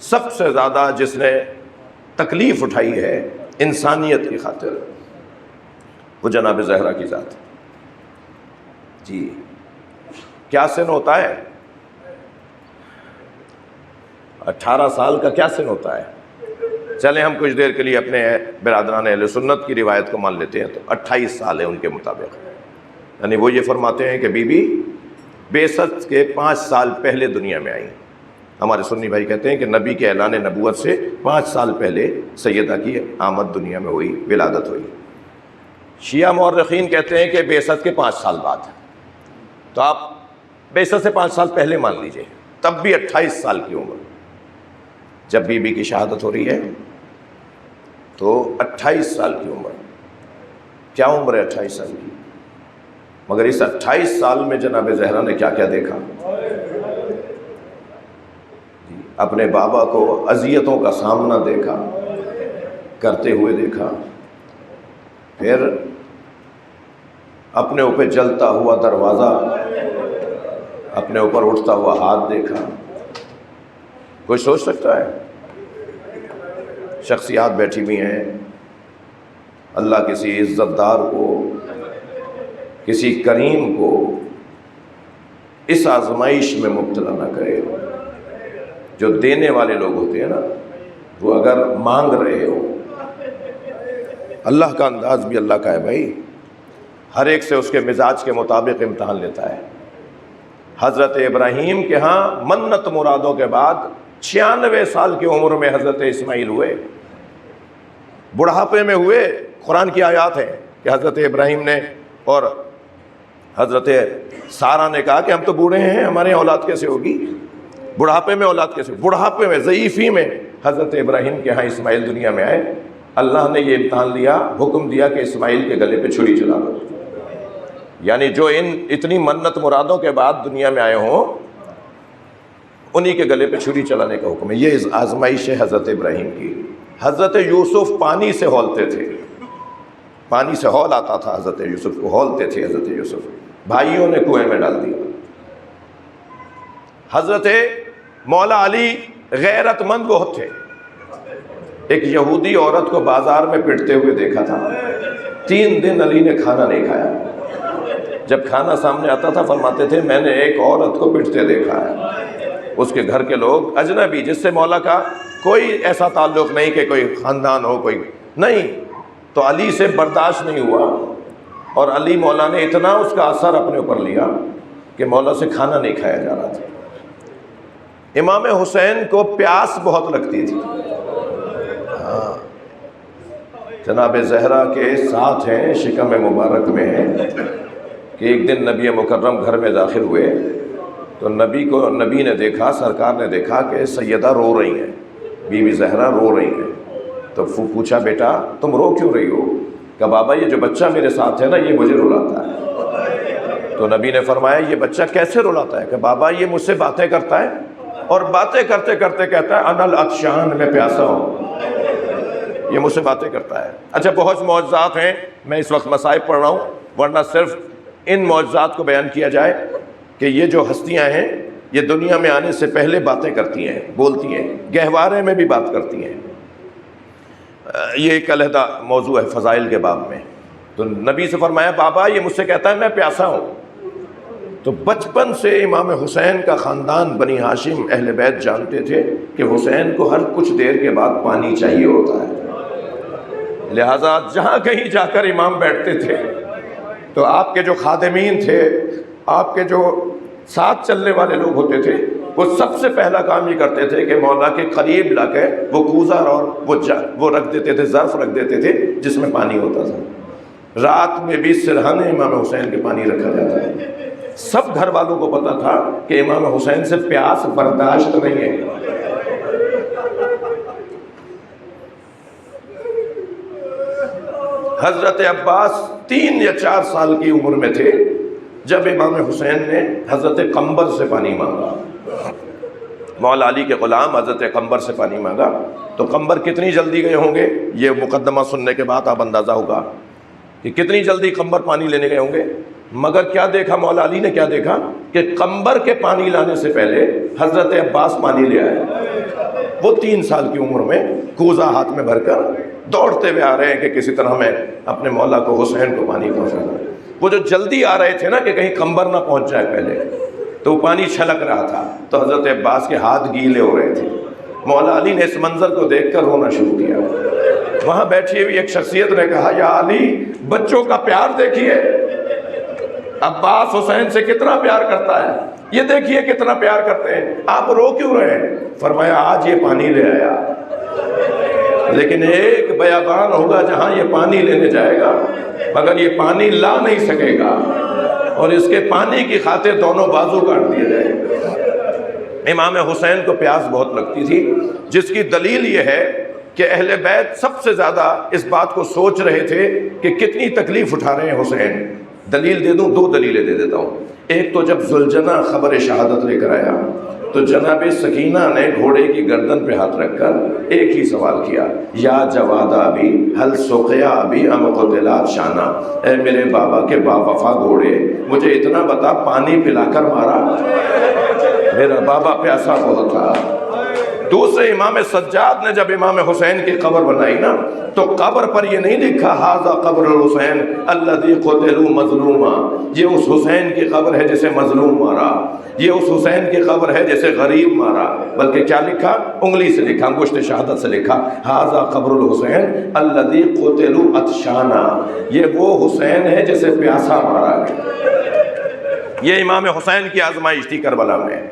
سب سے زیادہ جس نے تکلیف اٹھائی ہے انسانیت کی خاطر، وہ جناب زہرا کی ذات ہے۔ جی کیا سن ہوتا ہے؟ 18 سال کا کیا سن ہوتا ہے؟ چلیں ہم کچھ دیر کے لیے اپنے برادران اہل سنت کی روایت کو مان لیتے ہیں، تو 28 سال ہے ان کے مطابق، یعنی وہ یہ فرماتے ہیں کہ بی بی بعثت کے 5 سال پہلے دنیا میں آئیں۔ ہمارے سنی بھائی کہتے ہیں کہ نبی کے اعلان نبوت سے 5 سال پہلے سیدہ کی آمد دنیا میں ہوئی، ولادت ہوئی۔ شیعہ مورخین کہتے ہیں کہ بعثت کے 5 سال بعد، تو آپ بعثت سے 5 سال پہلے مان لیجئے، تب بھی 28 سال کی عمر جب بی بی کی شہادت ہو رہی ہے، تو 28 سال کی عمر، کیا عمر ہے 28 سال کی؟ مگر اس 28 سال میں جناب زہرا نے کیا کیا دیکھا؟ اپنے بابا کو اذیتوں کا سامنا دیکھا، کرتے ہوئے دیکھا، پھر اپنے اوپر جلتا ہوا دروازہ، اپنے اوپر اٹھتا ہوا ہاتھ دیکھا۔ کوئی سوچ سکتا ہے؟ شخصیات بیٹھی ہوئی ہیں، اللہ کسی عزت دار کو، کسی کریم کو اس آزمائش میں مبتلا نہ کرے۔ جو دینے والے لوگ ہوتے ہیں نا، وہ اگر مانگ رہے ہو، اللہ کا انداز بھی اللہ کا ہے بھائی، ہر ایک سے اس کے مزاج کے مطابق امتحان لیتا ہے۔ حضرت ابراہیم کے ہاں منت مرادوں کے بعد 96 سال کی عمر میں حضرت اسماعیل ہوئے، بڑھاپے میں ہوئے۔ قرآن کی آیات ہیں کہ حضرت ابراہیم نے اور حضرت سارہ نے کہا کہ ہم تو بوڑھے ہیں، ہمارے اولاد کیسے ہوگی؟ بڑھاپے میں اولاد کیسے؟ بڑھاپے میں، ضعیفی میں حضرت ابراہیم کے ہاں اسماعیل دنیا میں آئے۔ اللہ نے یہ امتحان لیا، حکم دیا کہ اسماعیل کے گلے پہ چھری چلا دو، یعنی جو اتنی منت مرادوں کے بعد دنیا میں آئے ہوں انہی کے گلے پہ چھری چلانے کا حکم ہے۔ یہ آزمائش ہے حضرت ابراہیم کی۔ حضرت یوسف پانی سے ہولتے تھے، پانی سے ہول آتا تھا، حضرت یوسف کو ہولتے تھے حضرت یوسف، بھائیوں نے کنویں میں ڈال دیا۔ حضرت مولا علی غیرت مند بہت تھے، ایک یہودی عورت کو بازار میں پٹتے ہوئے دیکھا تھا، 3 دن علی نے کھانا نہیں کھایا۔ جب کھانا سامنے آتا تھا فرماتے تھے میں نے ایک عورت کو پٹتے دیکھا ہے۔ اس کے گھر کے لوگ اجنبی، جس سے مولا کا کوئی ایسا تعلق نہیں کہ کوئی خاندان ہو، کوئی نہیں، تو علی سے برداشت نہیں ہوا، اور علی مولا نے اتنا اس کا اثر اپنے اوپر لیا کہ مولا سے کھانا نہیں کھایا جا رہا تھا۔ امام حسین کو پیاس بہت لگتی تھی، جناب زہرا کے ساتھ ہیں، شکم مبارک میں ہیں کہ ایک دن نبی مکرم گھر میں داخل ہوئے تو نبی نے دیکھا، سرکار نے دیکھا کہ سیدہ رو رہی ہیں، بی بی زہرا رو رہی ہیں۔ تو پوچھا بیٹا تم رو کیوں رہی ہو؟ کہ بابا یہ جو بچہ میرے ساتھ ہے نا یہ مجھے رلاتا ہے۔ تو نبی نے فرمایا یہ بچہ کیسے رلاتا ہے؟ کہ بابا یہ مجھ سے باتیں کرتا ہے اور باتیں کرتے کرتے کہتا ہے انا العطشان، میں پیاسا ہوں، یہ مجھ سے باتیں کرتا ہے۔ اچھا بہت معجزات ہیں، میں اس وقت مصائب پڑھ رہا ہوں، ورنہ صرف ان معجزات کو بیان کیا جائے کہ یہ جو ہستیاں ہیں یہ دنیا میں آنے سے پہلے باتیں کرتی ہیں، بولتی ہیں، گہوارے میں بھی بات کرتی ہیں۔ یہ ایک علیحدہ موضوع ہے فضائل کے باب میں۔ تو نبی سے فرمایا بابا یہ مجھ سے کہتا ہے میں پیاسا ہوں۔ تو بچپن سے امام حسین کا خاندان بنی ہاشم اہل بیت جانتے تھے کہ حسین کو ہر کچھ دیر کے بعد پانی چاہیے ہوتا ہے، لہٰذا جہاں کہیں جا کر امام بیٹھتے تھے تو آپ کے جو خادمین تھے، آپ کے جو ساتھ چلنے والے لوگ ہوتے تھے، وہ سب سے پہلا کام یہ کرتے تھے کہ مولا کے قریب لا کے وہ کوزہ اور وہ رکھ دیتے تھے، ظرف رکھ دیتے تھے جس میں پانی ہوتا تھا۔ رات میں بھی سرہانے امام حسین کے پانی رکھا جاتا ہے۔ سب گھر والوں کو پتا تھا کہ امام حسین سے پیاس برداشت نہیں ہے۔ حضرت عباس 3 یا 4 سال کی عمر میں تھے جب امام حسین نے حضرت قنبر سے پانی مانگا. مولا علی کے غلام حضرت قنبر سے پانی مانگا تو قنبر کتنی جلدی گئے ہوں گے، یہ مقدمہ سننے کے بعد آپ اندازہ ہوگا کہ کتنی جلدی قنبر پانی لینے گئے ہوں گے. مگر کیا دیکھا مولا علی نے، کیا دیکھا کہ قنبر کے پانی لانے سے پہلے حضرت عباس پانی لے آئے. وہ 3 سال کی عمر میں کوزہ ہاتھ میں بھر کر دوڑتے ہوئے آ رہے ہیں کہ کسی طرح میں اپنے مولا کو، حسین کو پانی پہنچانا. وہ جو جلدی آ رہے تھے نا کہ کہیں قنبر نہ پہنچ جائے پہلے، تو وہ پانی چھلک رہا تھا تو حضرت عباس کے ہاتھ گیلے ہو رہے تھے. مولا علی نے اس منظر کو دیکھ کر رونا شروع کیا. وہاں بیٹھی ہوئی ایک شخصیت نے کہا، یا علی، بچوں کا پیار دیکھیے، عباس حسین سے کتنا پیار کرتا ہے، یہ دیکھیے کتنا پیار کرتے ہیں، آپ رو کیوں رہے ہیں؟ فرمایا آج یہ پانی لے آیا، لیکن ایک بیابان ہوگا جہاں یہ پانی لینے جائے گا مگر یہ پانی لا نہیں سکے گا، اور اس کے پانی کی خاطر دونوں بازو کاٹ دیے جائیں گے. امام حسین کو پیاس بہت لگتی تھی، جس کی دلیل یہ ہے کہ اہل بیت سب سے زیادہ اس بات کو سوچ رہے تھے کہ کتنی تکلیف اٹھا رہے ہیں حسین. دلیل دے دوں، 2 دلیلیں دے دیتا ہوں. ایک تو جب ذوالجناح خبر شہادت لے کر آیا تو جناب سکینہ نے گھوڑے کی گردن پہ ہاتھ رکھ کر ایک ہی سوال کیا، یا جواد ابی حل سقیا ابی ام قتلات شانہ، اے میرے بابا کے با وفا گھوڑے، مجھے اتنا بتا پانی پلا کر مارا؟ میرا بابا پیاسا بہت تھا. دوسرے امام سجاد نے جب امام حسین کی قبر بنائی نا تو قبر پر یہ نہیں لکھا ھذا قبر الحسین الذی قتلوا مظلوما، یہ اس حسین کی قبر ہے جسے مظلوم مارا، یہ اس حسین کی قبر ہے جسے غریب مارا، بلکہ کیا لکھا؟ انگلی سے لکھا، انگشت شہادت سے لکھا، ھذا قبر الحسین الذی قتلوا عطشانا، یہ وہ حسین ہے جسے پیاسا مارا گیا. یہ امام حسین کی آزمائش تھی کربلا میں.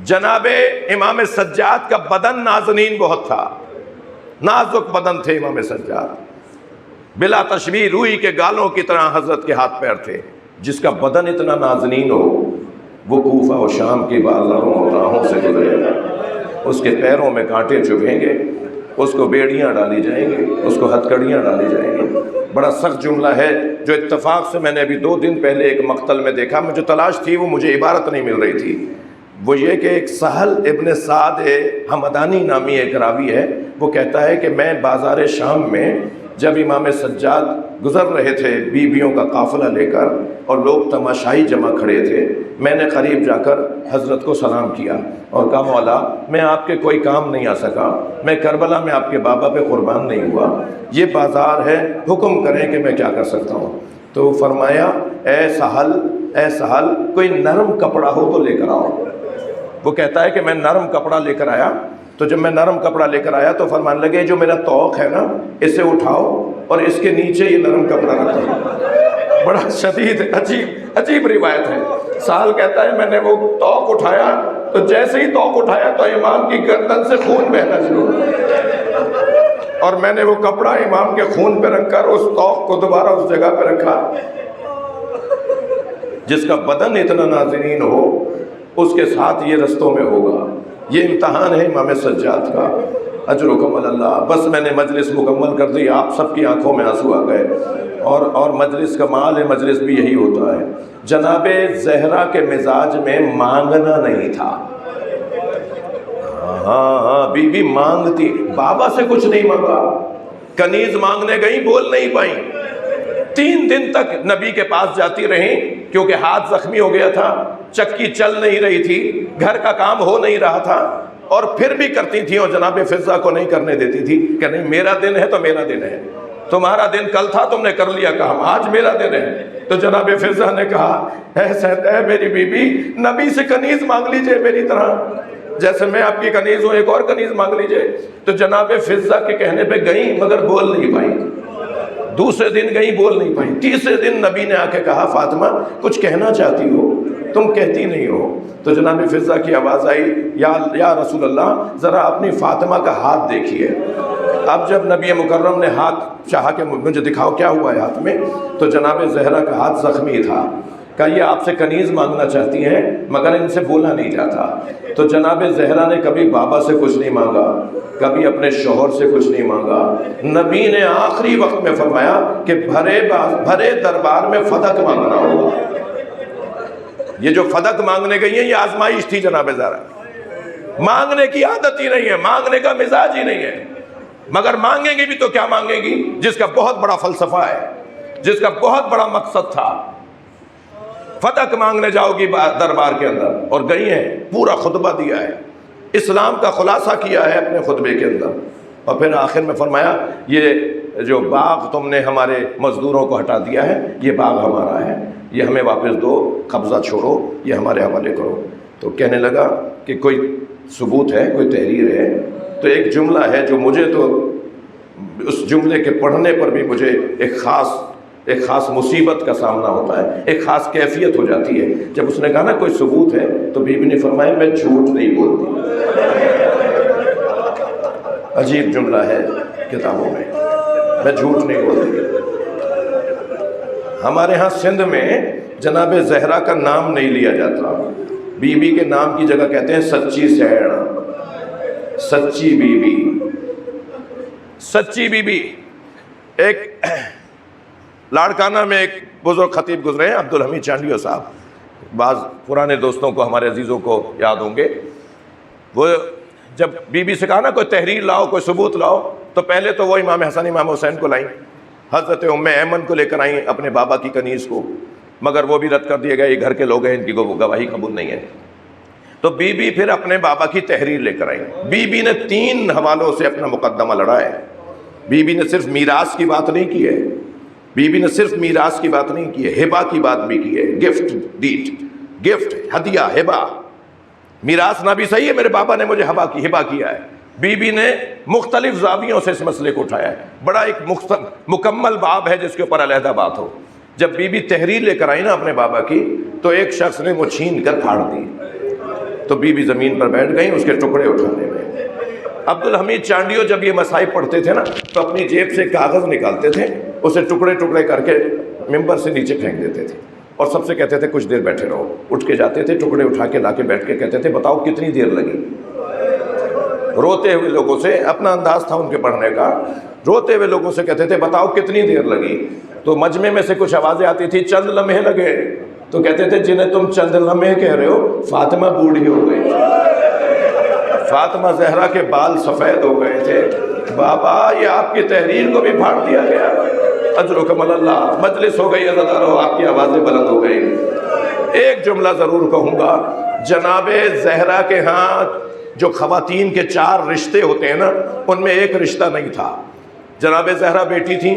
جناب امام سجاد کا بدن نازنین بہت تھا، نازک بدن تھے امام سجاد، بلا تشبیہ روئی کے گالوں کی طرح حضرت کے ہاتھ پیر تھے. جس کا بدن اتنا نازنین ہو وہ کوفہ و شام کی بازاروں اور راہوں سے گزرے گا، اس کے پیروں میں کانٹے چبھیں گے، اس کو بیڑیاں ڈالی جائیں گے، اس کو ہتھکڑیاں ڈالی جائیں گی. بڑا سخت جملہ ہے جو اتفاق سے میں نے ابھی 2 دن پہلے ایک مقتل میں دیکھا. مجھے تلاش تھی، وہ مجھے عبارت نہیں مل رہی تھی. وہ یہ کہ ایک سہل ابن سعد حمدانی نامی ایک راوی ہے، وہ کہتا ہے کہ میں بازار شام میں جب امام سجاد گزر رہے تھے بیویوں کا قافلہ لے کر اور لوگ تماشائی جمع کھڑے تھے، میں نے قریب جا کر حضرت کو سلام کیا اور کہا، مولا میں آپ کے کوئی کام نہیں آ سکا، میں کربلا میں آپ کے بابا پہ قربان نہیں ہوا، یہ بازار ہے، حکم کریں کہ میں کیا کر سکتا ہوں. تو فرمایا، اے سہل کوئی نرم کپڑا ہو تو لے کر آؤ. وہ کہتا ہے کہ میں نرم کپڑا لے کر آیا، تو جب میں نرم کپڑا لے کر آیا تو فرمانے لگے، جو میرا توق ہے نا اسے اٹھاؤ اور اس کے نیچے یہ نرم کپڑا رکھو. بڑا شدید عجیب روایت ہے. سال کہتا ہے میں نے وہ توق اٹھایا تو جیسے ہی توق اٹھایا تو امام کی گردن سے خون بہنا شروع ہوا، اور میں نے وہ کپڑا امام کے خون پہ رکھ کر اس توق کو دوبارہ اس جگہ پہ رکھا. جس کا بدن اتنا نازنین ہو اس کے ساتھ یہ رستوں میں ہوگا. یہ امتحان ہے امام سجاد کا. اجرکم اللہ. بس میں نے مجلس مکمل کر دی، آپ سب کی آنکھوں میں آنسو آ گئے، اور مجلس کا مال ہے، مجلس بھی یہی ہوتا ہے. جناب زہرا کے مزاج میں مانگنا نہیں تھا. ہاں بی بی مانگتی، بابا سے کچھ نہیں مانگا، کنیز مانگنے گئی، بول نہیں پائیں. 3 دن تک نبی کے پاس جاتی رہیں کیونکہ ہاتھ زخمی ہو گیا تھا، چکی چل نہیں رہی تھی، گھر کا کام ہو نہیں رہا تھا، اور پھر بھی کرتی تھیں اور جناب فضہ کو نہیں کرنے دیتی تھی کہ نہیں میرا دن ہے تو میرا دن ہے، تمہارا دن کل تھا تم نے کر لیا کام، آج میرا دن ہے. تو جناب فضہ نے کہا، اے میری بی بی، نبی سے کنیز مانگ لیجئے میری طرح، جیسے میں آپ کی کنیز ہوں ایک اور کنیز مانگ لیجئے. تو جناب فضہ کے کہنے پہ گئیں مگر بول نہیں پائیں. دوسرے دن گئی، بول نہیں پائیں. تیسرے دن نبی نے آ کے کہا، فاطمہ کچھ کہنا چاہتی ہو، تم کہتی نہیں ہو. تو جناب فضہ کی آواز آئی، یا رسول اللہ ذرا اپنی فاطمہ کا ہاتھ دیکھیے. اب جب نبی مکرم نے ہاتھ چاہا کہ مجھے دکھاؤ کیا ہوا ہے ہاتھ میں، تو جناب زہرا کا ہاتھ زخمی تھا. کہ یہ آپ سے کنیز مانگنا چاہتی ہیں مگر ان سے بولا نہیں جاتا۔ تو جناب زہرا نے کبھی بابا سے کچھ نہیں مانگا، کبھی اپنے شوہر سے کچھ نہیں مانگا۔ نبی نے آخری وقت میں فرمایا کہ بھرے دربار میں فدق مانگنا ہوگا۔ یہ جو فدق مانگنے گئی ہیں یہ آزمائش تھی جناب زہرا، مانگنے کی عادت ہی نہیں ہے، مانگنے کا مزاج ہی نہیں ہے، مگر مانگیں گی بھی تو کیا مانگیں گی؟ جس کا بہت بڑا فلسفہ ہے، جس کا بہت بڑا مقصد تھا۔ فتح مانگنے جاؤ گی دربار کے اندر، اور گئی ہیں، پورا خطبہ دیا ہے، اسلام کا خلاصہ کیا ہے اپنے خطبے کے اندر، اور پھر آخر میں فرمایا یہ جو باغ تم نے ہمارے مزدوروں کو ہٹا دیا ہے یہ باغ ہمارا ہے، یہ ہمیں واپس دو، قبضہ چھوڑو، یہ ہمارے حوالے کرو۔ تو کہنے لگا کہ کوئی ثبوت ہے، کوئی تحریر ہے؟ تو ایک جملہ ہے جو مجھے تو اس جملے کے پڑھنے پر بھی مجھے ایک خاص مصیبت کا سامنا ہوتا ہے، ایک خاص کیفیت ہو جاتی ہے۔ جب اس نے کہا نا کوئی ثبوت ہے، تو بی بی نے فرمایا میں جھوٹ نہیں بولتی۔ عجیب جملہ ہے کتابوں میں جھوٹ نہیں بولتی۔ ہمارے ہاں سندھ میں جناب زہرا کا نام نہیں لیا جاتا، بی بی کے نام کی جگہ کہتے ہیں سچی سیڑ، سچی بی بی، سچی بی بی۔ ایک لاڑکانہ میں ایک بزرگ خطیب گزرے ہیں، عبدالحمید چانڈیو صاحب، بعض پرانے دوستوں کو، ہمارے عزیزوں کو یاد ہوں گے۔ وہ جب بی بی سے کہا نا کوئی تحریر لاؤ، کوئی ثبوت لاؤ، تو پہلے تو وہ امام حسن امام حسین کو لائیں، حضرت ام ایمن کو لے کر آئیں، اپنے بابا کی کنیز کو، مگر وہ بھی رد کر دیا گیا، یہ گھر کے لوگ ہیں، ان کی گواہی قبول نہیں ہے۔ تو بی بی پھر اپنے بابا کی تحریر لے کر آئیں۔ بی بی نے 3 حوالوں سے اپنا مقدمہ لڑا ہے۔ بی بی نے صرف میراث کی بات نہیں کی ہے، بی بی نے صرف میراث کی بات نہیں کی ہے، ہبہ کی بات بھی کی ہے، گفٹ ڈیٹ، گفٹ، ہدیہ، ہبہ۔ میراث نہ بھی صحیح ہے، میرے بابا نے مجھے ہبہ کیا ہے۔ بی بی نے مختلف زاویوں سے اس مسئلے کو اٹھایا ہے، بڑا ایک مکمل باب ہے جس کے اوپر علیحدہ بات ہو۔ جب بی بی تحریر لے کر آئی نا اپنے بابا کی، تو ایک شخص نے وہ چھین کر پھاڑ دی، تو بی بی زمین پر بیٹھ گئیں اس کے ٹکڑے اٹھانے میں۔ عبدالحمید چانڈیو جب یہ مسائل پڑھتے تھے نا تو اپنی جیب سے کاغذ نکالتے تھے، اسے ٹکڑے ٹکڑے کر کے ممبر سے نیچے پھینک دیتے تھے، اور سب سے کہتے تھے کچھ دیر بیٹھے رہو۔ اٹھ کے جاتے تھے، ٹکڑے اٹھا کے لا کے بیٹھ کے کہتے تھے بتاؤ کتنی دیر لگی۔ روتے ہوئے لوگوں سے، اپنا انداز تھا ان کے پڑھنے کا، روتے ہوئے لوگوں سے کہتے تھے بتاؤ کتنی دیر لگی۔ تو مجمع میں سے کچھ آوازیں آتی تھی چند لمحے لگے، تو کہتے تھے جنہیں تم چند لمحے کہہ رہے ہو فاطمہ بوڑھی ہو گئی، فاطمہ زہرا کے بال سفید ہو گئے تھے۔ بابا یہ آپ کی تحریر کو بھی پھاڑ دیا گیا، اجرکم اللہ، مجلس ہو گئی عزادارو، آپ کی آوازیں بلند ہو گئی۔ ایک جملہ ضرور کہوں گا، جناب زہرا کے ہاں جو خواتین کے 4 رشتے ہوتے ہیں نا، ان میں ایک رشتہ نہیں تھا۔ جناب زہرا بیٹی تھی،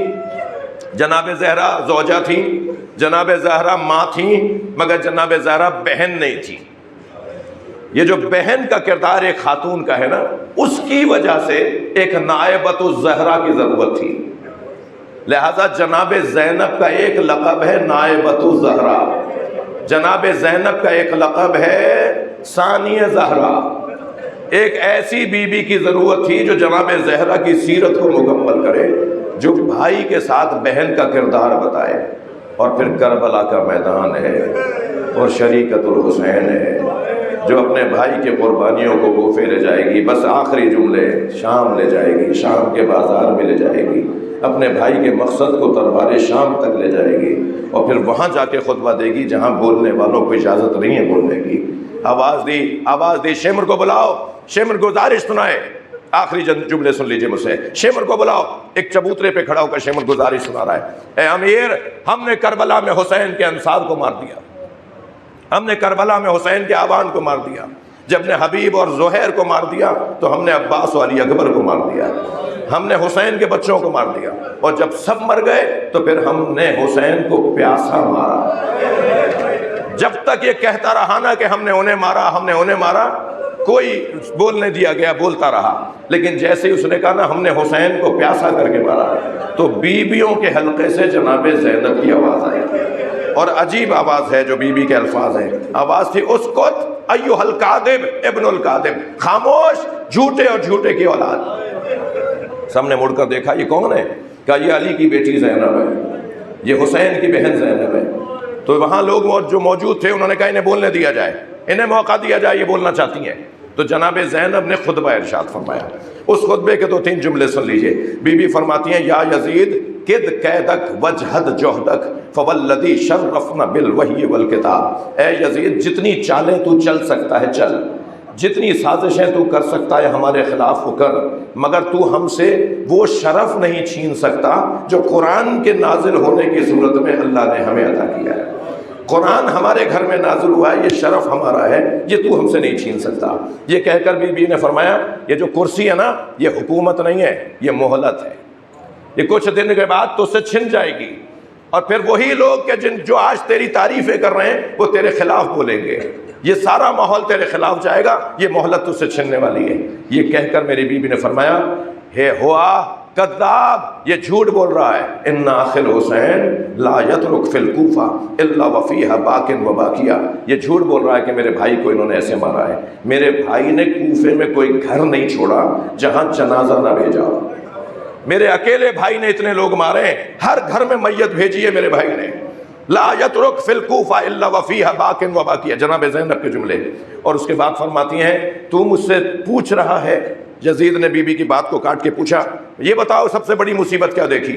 جناب زہرا زوجہ تھی، جناب زہرا ماں تھی، مگر جناب زہرا بہن نہیں تھی۔ یہ جو بہن کا کردار ایک خاتون کا ہے نا، اس کی وجہ سے ایک نائبۃ الزہرا کی ضرورت تھی، لہذا جناب زینب کا ایک لقب ہے نائبۃ الزہرا، جناب زینب کا ایک لقب ہے ثانی زہرا۔ ایک ایسی بی بی کی ضرورت تھی جو جناب زہرا کی سیرت کو مکمل کرے، جو بھائی کے ساتھ بہن کا کردار بتائے۔ اور پھر کربلا کا میدان ہے اور شریکت الحسین ہے، جو اپنے بھائی کے قربانیوں کو کوفے لے جائے گی، بس آخری جملے شام لے جائے گی، شام کے بازار میں لے جائے گی، اپنے بھائی کے مقصد کو دربار شام تک لے جائے گی، اور پھر وہاں جا کے خطبہ دے گی جہاں بولنے والوں کو اجازت نہیں ہے بولنے کی۔ آواز دی شمر کو بلاؤ، شمر گزارش سنائے، آخری جملے سن لیجئے مجھ سے، شمر کو بلاؤ۔ ایک چبوترے پہ کھڑا ہو کر شمر گزارش سنا رہا ہے، اے امیر، ہم نے کربلا میں حسین کے انصار کو مار دیا، ہم نے کربلا میں حسین کے آبان کو مار دیا، جب نے حبیب اور زہیر کو مار دیا تو ہم نے عباس و علی اکبر کو مار دیا، ہم نے حسین کے بچوں کو مار دیا، اور جب سب مر گئے تو پھر ہم نے حسین کو پیاسا مارا۔ جب تک یہ کہتا رہا نا کہ ہم نے انہیں مارا، ہم نے انہیں مارا، کوئی بولنے دیا گیا، بولتا رہا، لیکن جیسے ہی اس نے کہا نا ہم نے حسین کو پیاسا کر کے مارا، تو بیویوں کے حلقے سے جناب زینب کی آواز آئی، اور عجیب آواز ہے جو بی بی کے الفاظ ہیں۔ آواز تھی اسکت ایھا الکاذب ابن الکاذب، خاموش جھوٹے اور جھوٹے کی اولاد۔ سامنے مڑ کر دیکھا یہ کون ہے؟ کہا یہ علی کی بیٹی زینب ہے، یہ حسین کی بہن زینب ہے۔ تو وہاں لوگ جو موجود تھے انہوں نے کہا انہیں بولنے دیا جائے، انہیں موقع دیا جائے، یہ بولنا چاہتی ہیں۔ تو جناب زینب نے خطبہ ارشاد فرمایا، اس خطبے کے 2-3 جملے سن لیجئے۔ بی بی فرماتی ہیں یا یزید کد قیدک وجہد جہدک فوالذی شرفنا بالوحی والکتاب، اے یزید جتنی چالیں تو چل سکتا ہے چل، جتنی سازشیں تو کر سکتا ہے ہمارے خلاف وہ کر، مگر تو ہم سے وہ شرف نہیں چھین سکتا جو قرآن کے نازل ہونے کی صورت میں اللہ نے ہمیں عطا کیا ہے۔ قرآن ہمارے گھر میں نازل ہوا ہے، یہ شرف ہمارا ہے، یہ تو ہم سے نہیں چھین سکتا۔ یہ کہہ کر بی بی نے فرمایا یہ جو کرسی ہے نا یہ حکومت نہیں ہے، یہ مہلت ہے، یہ کچھ دن کے بعد تو سے چھن جائے گی، اور پھر وہی لوگ کہ جو آج تیری تعریفیں کر رہے ہیں وہ تیرے خلاف بولیں گے، یہ سارا ماحول تیرے خلاف جائے گا، یہ مہلت تجھ سے چھننے والی ہے۔ یہ کہہ کر میری بیوی نے فرمایا ہے ہوا کذاب، یہ جھوٹ بول رہا ہے، ان اخ الحسین لا یترک فی الکوفہ الا وفیہا باکن و باکیہ، یہ جھوٹ بول رہا ہے کہ میرے بھائی کو انہوں نے ایسے مارا ہے، میرے بھائی نے کوفے میں کوئی گھر نہیں چھوڑا جہاں جنازہ نہ بھیجا، میرے اکیلے بھائی نے اتنے لوگ مارے ہیں، ہر گھر میں میت بھیجی ہے میرے بھائی نے، لا یترک فی الکوفہ الا وفیہا باکن و باکیہ، جناب زینب کے جملے۔ اور اس کے بعد فرماتی ہیں تو مجھ سے پوچھ رہا ہے، یزید نے بی بی کی بات کو کاٹ کے پوچھا یہ بتاؤ سب سے بڑی مصیبت کیا دیکھی؟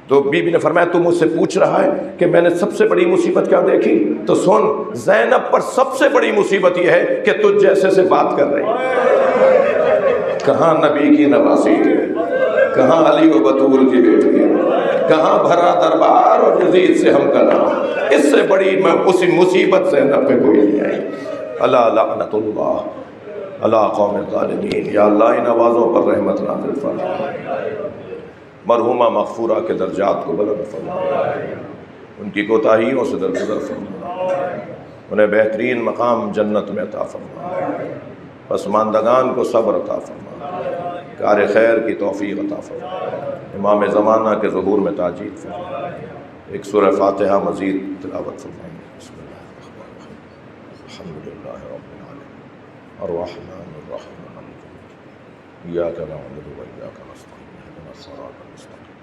تو بی بی نے فرمایا تو مجھ سے پوچھ رہا ہے کہ میں نے سب سے بڑی مصیبت کیا دیکھی؟ تو سن، زینب پر سب سے بڑی مصیبت یہ ہے کہ تجھ جیسے سے بات کر رہی ہے، کہاں نبی کی نواسی، کہاں علی و بطول کی بیٹی، کہاں بھرا دربار اور یزید سے ہم کلام، اس سے بڑی اسی مصیبت زینب پہ کوئی نہیں آئی۔ اللہ لعنت اللہ اللہ قوم الظالمین، یا اللہ ان آوازوں پر رحمت نازل فرما، مرحومہ مغفورہ کے درجات کو بلند فرما، ان کی کوتاہیوں سے درگزر فرما، انہیں بہترین مقام جنت میں عطا فرما، پسماندگان کو صبر عطا فرما، کار خیر کی توفیق عطا فرما، امام زمانہ کے ظہور میں تاجیل فرما۔ ایک سورہ فاتحہ مزید تلاوت فرمائیں۔ بسم اللہ الرحمن الرحیم، الحمدللہ رب العالمین الرحمن الرحیم مالک یوم الدین ایاک نعبد و ایاک نستعین اهدنا الصراط المستقیم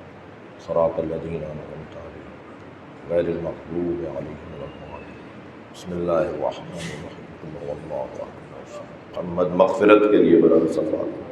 صراط الذین انعمت علیہم غیر المغضوب علیہم ولا الضالین۔ بسم اللہ الرحمن الرحیم قل هو اللہ احد۔ محمد مغفرت کے لیے بلند صفات